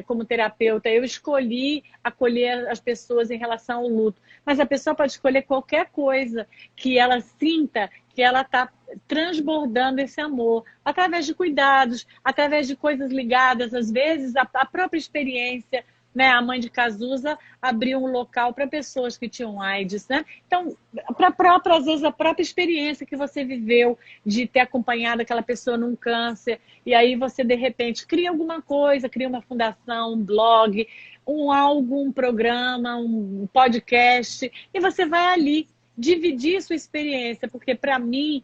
como terapeuta, eu escolhi acolher as pessoas em relação ao luto. Mas a pessoa pode escolher qualquer coisa que ela sinta que ela está transbordando esse amor, através de cuidados, através de coisas ligadas, às vezes, à própria experiência, né? A mãe de Cazuza abriu um local para pessoas que tinham AIDS, né? Então, às vezes, a própria experiência que você viveu de ter acompanhado aquela pessoa num câncer, e aí você, de repente, cria alguma coisa, cria uma fundação, um blog, um programa, um podcast, e você vai ali dividir sua experiência, porque para mim,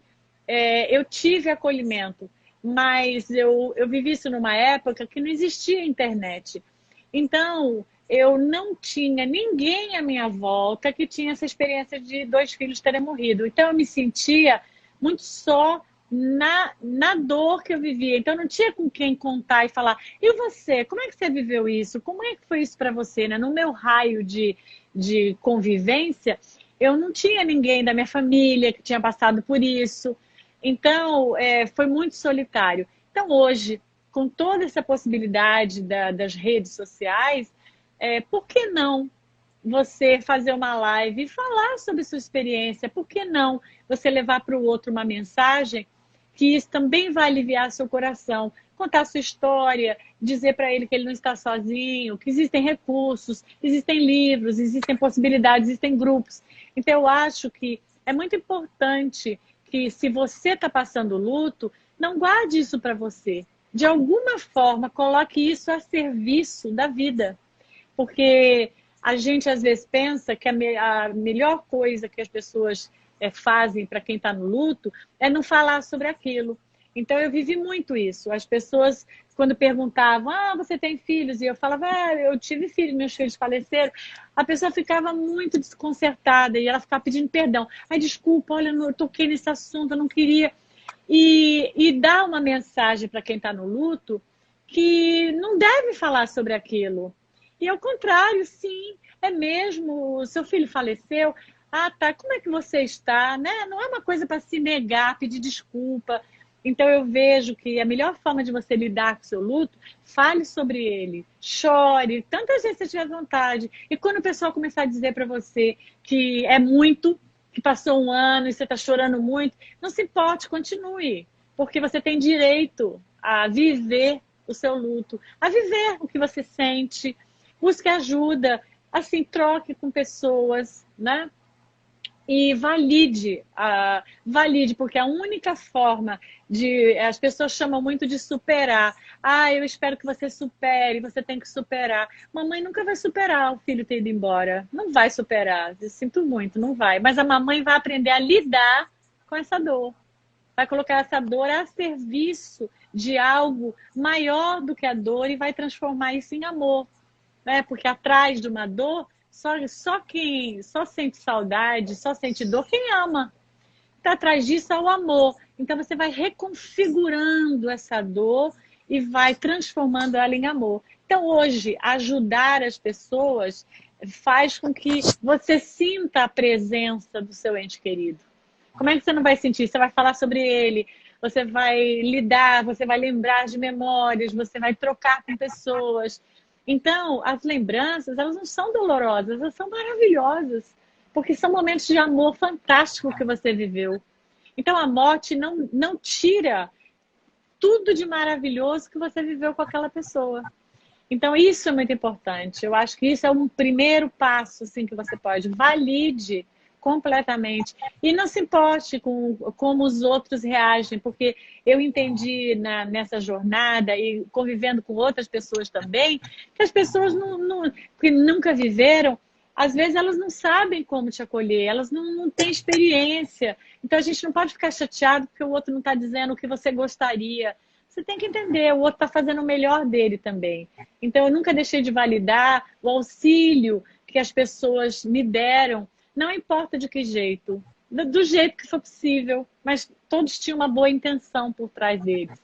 eu tive acolhimento, mas eu vivi isso numa época que não existia internet. Então, eu não tinha ninguém à minha volta que tinha essa experiência de 2 filhos terem morrido. Então, eu me sentia muito só na dor que eu vivia. Então, não tinha com quem contar e falar. E você? Como é que você viveu isso? Como é que foi isso para você? Né? No meu raio de convivência, eu não tinha ninguém da minha família que tinha passado por isso. Então, foi muito solitário. Então, hoje, com toda essa possibilidade das redes sociais, por que não você fazer uma live e falar sobre sua experiência? Por que não você levar para o outro uma mensagem que isso também vai aliviar seu coração? Contar sua história, dizer para ele que ele não está sozinho, que existem recursos, existem livros, existem possibilidades, existem grupos. Então, eu acho que é muito importante que, se você está passando luto, não guarde isso para você. De alguma forma, coloque isso a serviço da vida. Porque a gente, às vezes, pensa que a melhor coisa que as pessoas fazem para quem está no luto é não falar sobre aquilo. Então, eu vivi muito isso. As pessoas, quando perguntavam, você tem filhos? E eu falava, eu tive filhos, meus filhos faleceram. A pessoa ficava muito desconcertada e ela ficava pedindo perdão. Desculpa, olha, eu toquei nesse assunto, eu não queria. E dar uma mensagem para quem está no luto que não deve falar sobre aquilo. E ao contrário, sim, é mesmo, o seu filho faleceu, tá, como é que você está? Né? Não é uma coisa para se negar, pedir desculpa. Então eu vejo que a melhor forma de você lidar com o seu luto, fale sobre ele, chore, tantas vezes você tiver vontade. E quando o pessoal começar a dizer para você que é muito, que passou um ano e você está chorando muito, não se importe, continue. Porque você tem direito a viver o seu luto, a viver o que você sente, busque ajuda, assim, troque com pessoas, né? E valide, porque a única forma as pessoas chamam muito de superar. Eu espero que você supere, você tem que superar. Mamãe nunca vai superar o filho ter ido embora. Não vai superar, eu sinto muito, não vai. Mas a mamãe vai aprender a lidar com essa dor. Vai colocar essa dor a serviço de algo maior do que a dor e vai transformar isso em amor. Né? Porque atrás de uma dor, só quem só sente saudade, só sente dor, quem ama. Então, atrás disso é o amor. Então, você vai reconfigurando essa dor e vai transformando ela em amor. Então, hoje, ajudar as pessoas faz com que você sinta a presença do seu ente querido. Como é que você não vai sentir? Você vai falar sobre ele, você vai lidar, você vai lembrar de memórias, você vai trocar com pessoas. Então, as lembranças, elas não são dolorosas, elas são maravilhosas, porque são momentos de amor fantástico que você viveu. Então, a morte não tira tudo de maravilhoso que você viveu com aquela pessoa. Então, isso é muito importante. Eu acho que isso é um primeiro passo assim, que você pode. Valide completamente. E não se importe com como os outros reagem, porque eu entendi nessa jornada e convivendo com outras pessoas também, que as pessoas que nunca viveram, às vezes elas não sabem como te acolher, elas não têm experiência. Então a gente não pode ficar chateado porque o outro não está dizendo o que você gostaria. Você tem que entender, o outro está fazendo o melhor dele também. Então eu nunca deixei de validar o auxílio que as pessoas me deram, não importa de que jeito, do jeito que for possível, mas todos tinham uma boa intenção por trás deles.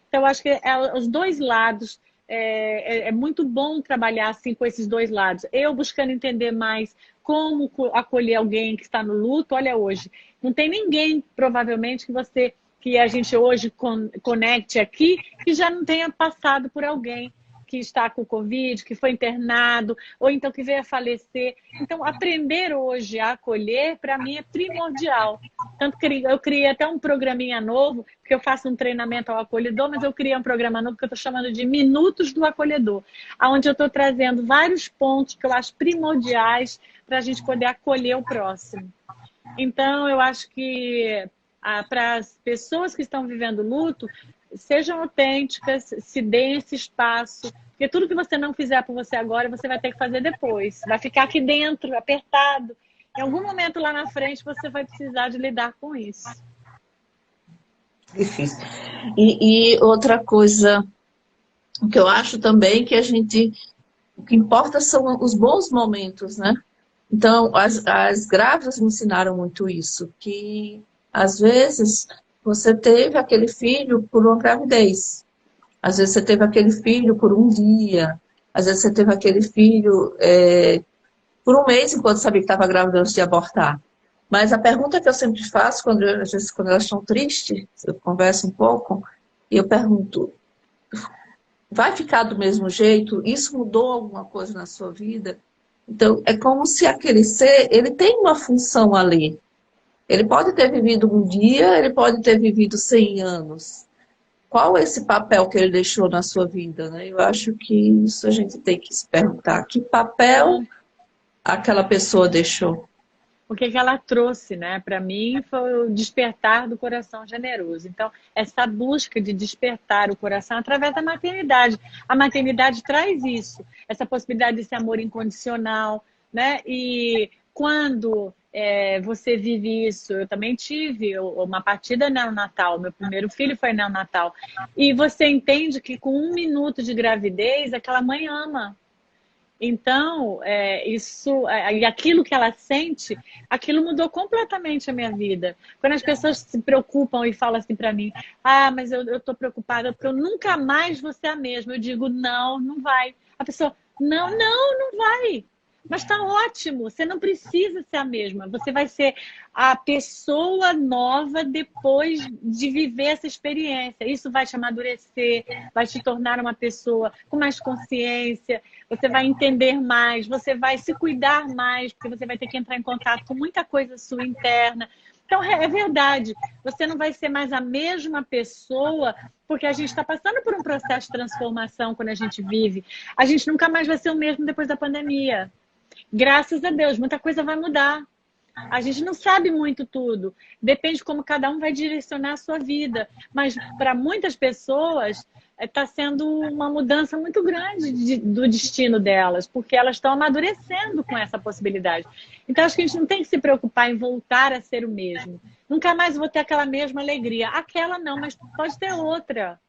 Então, eu acho que os dois lados, é muito bom trabalhar assim com esses dois lados. Eu buscando entender mais como acolher alguém que está no luto. Olha, hoje, não tem ninguém, provavelmente, que você que a gente hoje conecte aqui, que já não tenha passado por alguém que está com Covid, que foi internado, ou então que veio a falecer. Então, aprender hoje a acolher, para mim, é primordial. Tanto que eu criei até um programinha novo, porque eu faço um treinamento ao acolhedor, mas eu criei um programa novo que eu estou chamando de Minutos do Acolhedor, onde eu estou trazendo vários pontos que eu acho primordiais para a gente poder acolher o próximo. Então, eu acho que para as pessoas que estão vivendo luto, sejam autênticas, se deem esse espaço, porque tudo que você não fizer por você agora, você vai ter que fazer depois. Vai ficar aqui dentro, apertado. Em algum momento lá na frente, você vai precisar de lidar com isso. Difícil. E outra coisa que eu acho também que o que importa são os bons momentos, né? Então, as grávidas me ensinaram muito isso, que às vezes você teve aquele filho por uma gravidez, às vezes você teve aquele filho por um dia, às vezes você teve aquele filho por um mês enquanto sabia que estava grávida antes de abortar. Mas a pergunta que eu sempre faço, às vezes quando elas estão tristes, eu converso um pouco, e eu pergunto, vai ficar do mesmo jeito? Isso mudou alguma coisa na sua vida? Então, é como se aquele ser, ele tem uma função ali. Ele pode ter vivido um dia, ele pode ter vivido 100 anos. Qual é esse papel que ele deixou na sua vida, né? Eu acho que isso a gente tem que se perguntar. Que papel aquela pessoa deixou? O que ela trouxe, né? Para mim foi o despertar do coração generoso. Então, essa busca de despertar o coração através da maternidade. A maternidade traz isso, essa possibilidade desse amor incondicional, né? E quando você vive isso, eu também tive uma partida neonatal, meu primeiro filho foi neonatal, e você entende que com 1 minuto de gravidez, aquela mãe ama. Então, e aquilo que ela sente, aquilo mudou completamente a minha vida. Quando as pessoas se preocupam e falam assim para mim, mas eu estou preocupada porque eu nunca mais vou ser a mesma. Eu digo, não, não vai. A pessoa, não, não, não vai. Mas está ótimo, você não precisa ser a mesma. Você vai ser a pessoa nova depois de viver essa experiência. Isso vai te amadurecer, vai te tornar uma pessoa com mais consciência. Você vai entender mais, você vai se cuidar mais, porque você vai ter que entrar em contato com muita coisa sua interna. Então, é verdade, você não vai ser mais a mesma pessoa, porque a gente está passando por um processo de transformação quando a gente vive. A gente nunca mais vai ser o mesmo depois da pandemia. Graças a Deus, muita coisa vai mudar. A gente não sabe muito tudo. Depende de como cada um vai direcionar a sua vida. Mas para muitas pessoas está sendo uma mudança muito grande do destino delas, porque elas estão amadurecendo com essa possibilidade. Então, acho que a gente não tem que se preocupar em voltar a ser o mesmo. Nunca mais vou ter aquela mesma alegria. Aquela não, mas pode ter outra.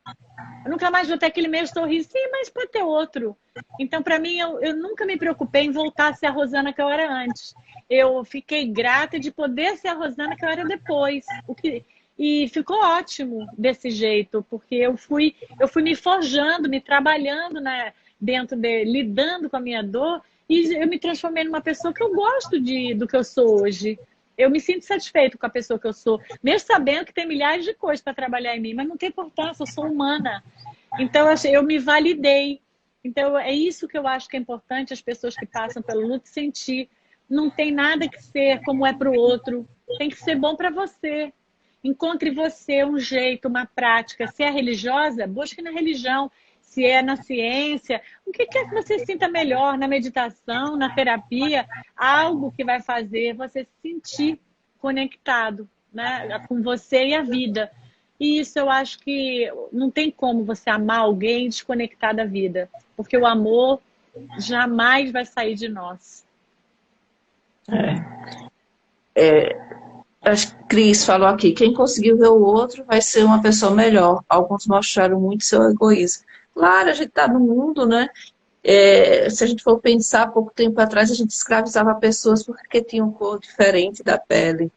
Eu nunca mais vou ter aquele mesmo sorriso. Sim, mas pode ter outro. Então, para mim, eu nunca me preocupei em voltar a ser a Rosana que eu era antes. Eu fiquei grata de poder ser a Rosana que eu era depois. E ficou ótimo desse jeito, porque eu fui me forjando, me trabalhando, né, lidando com a minha dor, e eu me transformei numa pessoa que eu gosto do que eu sou hoje. Eu me sinto satisfeito com a pessoa que eu sou, mesmo sabendo que tem milhares de coisas para trabalhar em mim, mas não tem importância, eu sou humana. Então, eu me validei. Então, é isso que eu acho que é importante as pessoas que passam pelo luto sentir. Não tem nada que ser como é para o outro, tem que ser bom para você. Encontre você um jeito, uma prática. Se é religiosa, busque na religião. Se é na ciência, o que quer que você se sinta melhor na meditação, na terapia, algo que vai fazer você se sentir conectado, né, com você e a vida. E isso eu acho que não tem como você amar alguém e desconectar da vida, porque o amor jamais vai sair de nós. Acho que Cris falou aqui, quem conseguiu ver o outro vai ser uma pessoa melhor. Alguns mostraram muito seu egoísmo. Claro, a gente está no mundo, né? Se a gente for pensar, pouco tempo atrás, a gente escravizava pessoas porque tinham cor diferente da pele.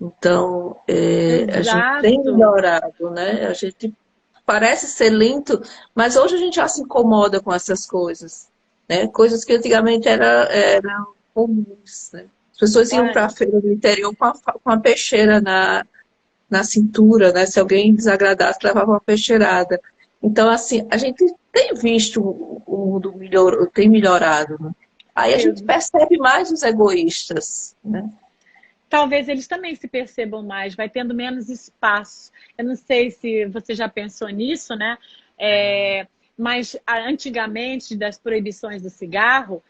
Então, a gente tem melhorado, né? A gente parece ser lento, mas hoje a gente já se incomoda com essas coisas, né? Coisas que antigamente eram comuns, né? As pessoas iam para a feira do interior com a peixeira na cintura, né? Se alguém desagradasse, levava uma peixeirada. Então, assim, a gente tem visto o mundo tem melhorado, né? Aí a gente percebe mais os egoístas, né? Talvez eles também se percebam mais, vai tendo menos espaço. Eu não sei se você já pensou nisso, né? Mas antigamente, das proibições do cigarro,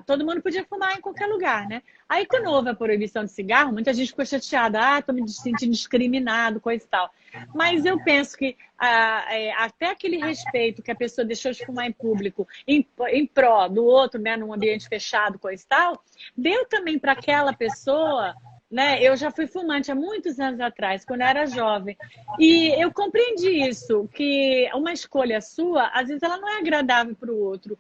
todo mundo podia fumar em qualquer lugar, né? Aí, quando houve a proibição de cigarro, muita gente ficou chateada. Estou me sentindo discriminado, coisa e tal. Mas eu penso que até aquele respeito que a pessoa deixou de fumar em público, em pró do outro, né, num ambiente fechado, coisa e tal, deu também para aquela pessoa, né? Eu já fui fumante há muitos anos atrás, quando eu era jovem, e eu compreendi isso, que uma escolha sua, às vezes ela não é agradável para o outro.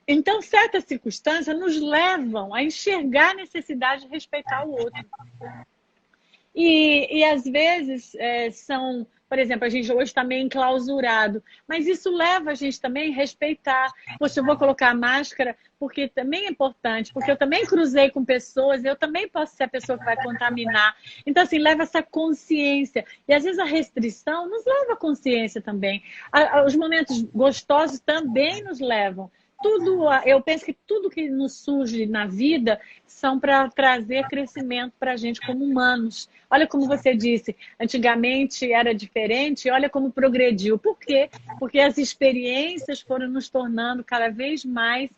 Então, certas circunstâncias nos levam a enxergar a necessidade de respeitar o outro. E às vezes são, por exemplo, a gente hoje está meio enclausurado, mas isso leva a gente também a respeitar. Poxa, eu vou colocar a máscara porque também é importante, porque eu também cruzei com pessoas, eu também posso ser a pessoa que vai contaminar. Então, assim, leva essa consciência. E às vezes a restrição nos leva à consciência também. Os momentos gostosos também nos levam. Eu penso que tudo que nos surge na vida são para trazer crescimento para a gente como humanos. Olha como você disse, antigamente era diferente, olha como progrediu. Por quê? Porque as experiências foram nos tornando cada vez mais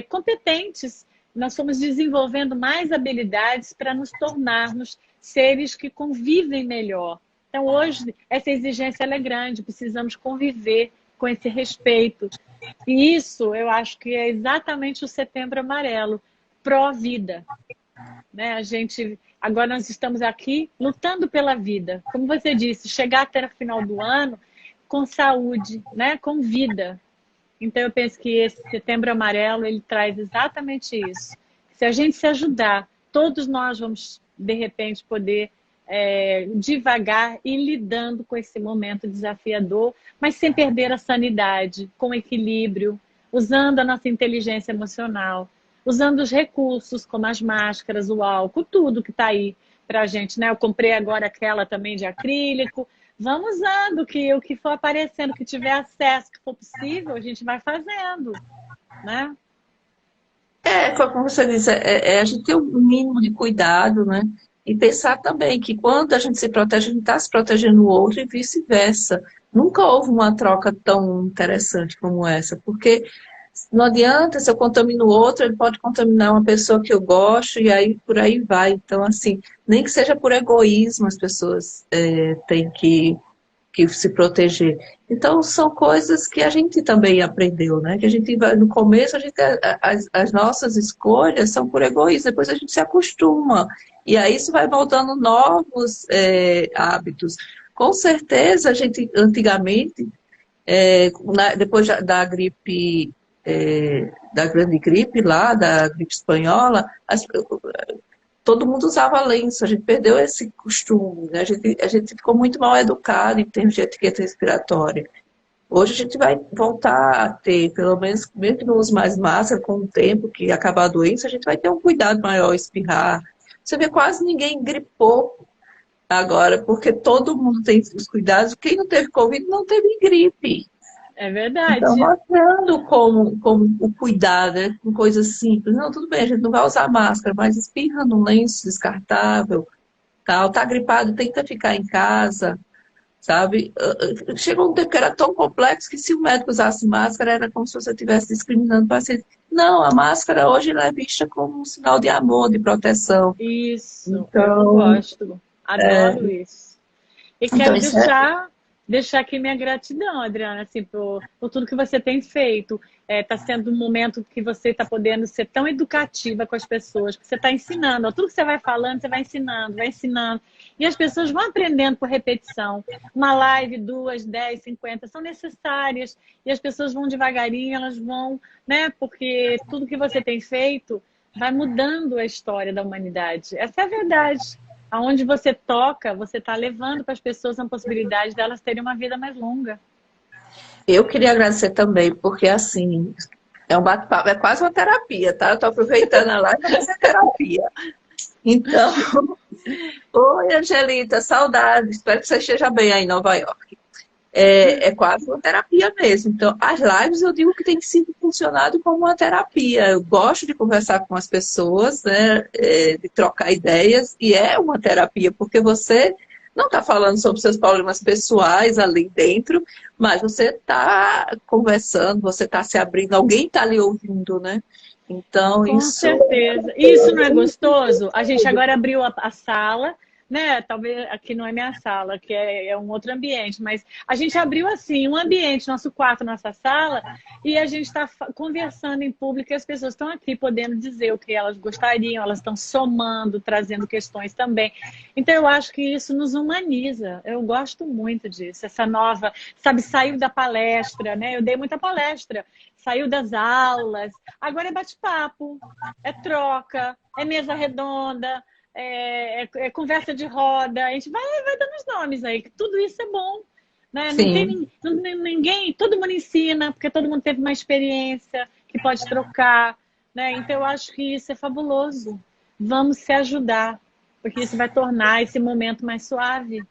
competentes. Nós fomos desenvolvendo mais habilidades para nos tornarmos seres que convivem melhor. Então, hoje, essa exigência ela é grande, precisamos conviver com esse respeito. E isso, eu acho que é exatamente o Setembro Amarelo, pró-vida. Né? Agora nós estamos aqui lutando pela vida. Como você disse, chegar até o final do ano com saúde, né? Com vida. Então, eu penso que esse Setembro Amarelo, ele traz exatamente isso. Se a gente se ajudar, todos nós vamos, de repente, poder devagar e lidando com esse momento desafiador, mas sem perder a sanidade, com equilíbrio, usando a nossa inteligência emocional, usando os recursos como as máscaras, o álcool, tudo que está aí para a gente, né? Eu comprei agora aquela também de acrílico. Vamos usando o que for aparecendo, que tiver acesso, que for possível, a gente vai fazendo, né? Foi como você disse, a gente ter um mínimo de cuidado, né? E pensar também que quando a gente se protege, a gente está se protegendo o outro e vice-versa. Nunca houve uma troca tão interessante como essa, porque não adianta, se eu contamino o outro, ele pode contaminar uma pessoa que eu gosto e aí por aí vai. Então, assim, nem que seja por egoísmo, as pessoas têm que se proteger. Então, são coisas que a gente também aprendeu, né? Que a gente vai, no começo, as nossas escolhas são por egoísmo, depois a gente se acostuma. E aí isso vai moldando novos hábitos. Com certeza, a gente, antigamente, depois da gripe, da grande gripe lá, da gripe espanhola, todo mundo usava lenço, a gente perdeu esse costume, né? A gente ficou muito mal educado em termos de etiqueta respiratória. Hoje a gente vai voltar a ter, pelo menos, mesmo que não use mais máscara, com o tempo que acabar a doença, a gente vai ter um cuidado maior, espirrar. Você vê, quase ninguém gripou agora, porque todo mundo tem os cuidados. Quem não teve Covid não teve gripe. É verdade. Então, mostrando como o cuidado, né, com coisas simples. Não, tudo bem, a gente não vai usar máscara, mas espirra num lenço descartável, tal, tá gripado, tenta ficar em casa, sabe? Chegou um tempo que era tão complexo que se o médico usasse máscara, era como se você estivesse discriminando o paciente. Não, a máscara hoje ela é vista como um sinal de amor, de proteção. Isso, então, eu gosto, adoro isso. E quero então, deixar aqui minha gratidão, Adriana, assim, por tudo que você tem feito. Está sendo um momento que você está podendo ser tão educativa com as pessoas, que você está ensinando. Tudo que você vai falando, você vai ensinando. E as pessoas vão aprendendo por repetição. Uma live, 2, 10, 50, são necessárias. E as pessoas vão devagarinho, elas vão, né? Porque tudo que você tem feito vai mudando a história da humanidade. Essa é a verdade. Aonde você toca, você está levando para as pessoas a possibilidade delas terem uma vida mais longa. Eu queria agradecer também, porque assim, é um bate-papo, é quase uma terapia, tá? Eu estou aproveitando a live para fazer terapia. Então, Oi, Angelita, saudades. Espero que você esteja bem aí em Nova York. É quase uma terapia mesmo. Então, as lives eu digo que tem sido funcionado como uma terapia. Eu gosto de conversar com as pessoas, né, de trocar ideias, e é uma terapia, porque você não está falando sobre seus problemas pessoais ali dentro, mas você está conversando, você está se abrindo, alguém está lhe ouvindo, né? Então, Com isso certeza. Isso não é gostoso? A gente agora abriu a sala, né? Talvez aqui não é minha sala, que é um outro ambiente, mas a gente abriu assim um ambiente, nosso quarto, nossa sala, e a gente está conversando em público e as pessoas estão aqui podendo dizer o que elas gostariam, elas estão somando, trazendo questões também. Então eu acho que isso nos humaniza. Eu gosto muito disso, essa nova, sabe, saiu da palestra, né? Eu dei muita palestra, saiu das aulas. Agora é bate-papo, é troca, é mesa redonda, é conversa de roda. A gente vai dando os nomes aí, que tudo isso é bom. Né? Não tem sim. ninguém, todo mundo ensina, porque todo mundo teve uma experiência que pode trocar. Né? Então eu acho que isso é fabuloso. Vamos se ajudar, porque isso vai tornar esse momento mais suave.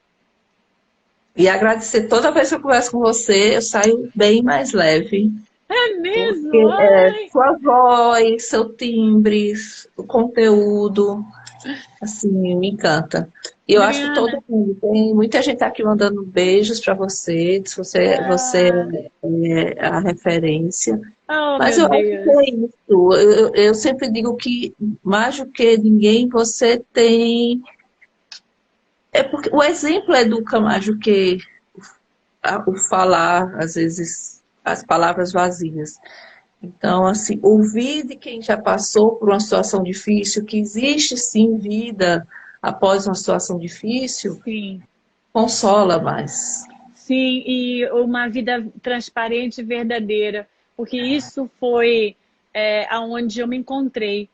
E agradecer toda vez que eu converso com você, eu saio bem mais leve. É Porque mesmo? Ai, sua voz, seu timbre, o conteúdo, assim, me encanta. E eu acho que todo Adriana. mundo, tem muita gente aqui mandando beijos para você, diz que você Ah, é a referência. oh, Mas meu eu acho que é Deus. isso. Eu sempre digo que mais do que ninguém você tem. É porque o exemplo educa mais do que o falar, às vezes, as palavras vazias. Então, assim, ouvir de quem já passou por uma situação difícil, que existe sim vida após uma situação difícil, Sim. consola mais. Sim, e uma vida transparente e verdadeira, porque isso foi aonde eu me encontrei.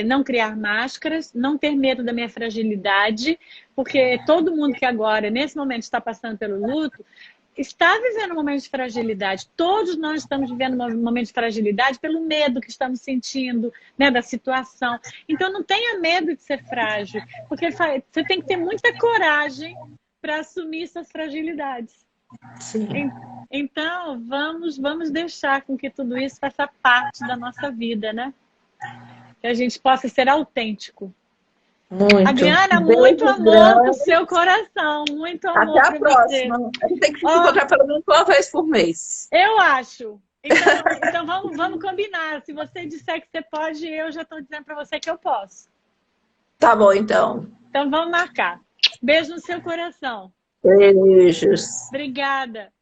Não criar máscaras, não ter medo da minha fragilidade, porque todo mundo que agora, nesse momento, está passando pelo luto, está vivendo um momento de fragilidade. Todos nós estamos vivendo um momento de fragilidade pelo medo que estamos sentindo, né, da situação. Então, não tenha medo de ser frágil, porque você tem que ter muita coragem para assumir suas fragilidades. Sim, Então, vamos deixar com que tudo isso faça parte da nossa vida, né? Que a gente possa ser autêntico. muito. Adriana, muito Beijos amor pro grandes. seu coração, muito Até amor a para você. próxima. A gente tem que se Ó, encontrar pelo menos uma vez por mês. eu acho. Então vamos combinar. Se você disser que você pode, eu já estou dizendo para você que eu posso. Tá bom, então. Então vamos marcar. Beijo no seu coração. Beijos. Obrigada.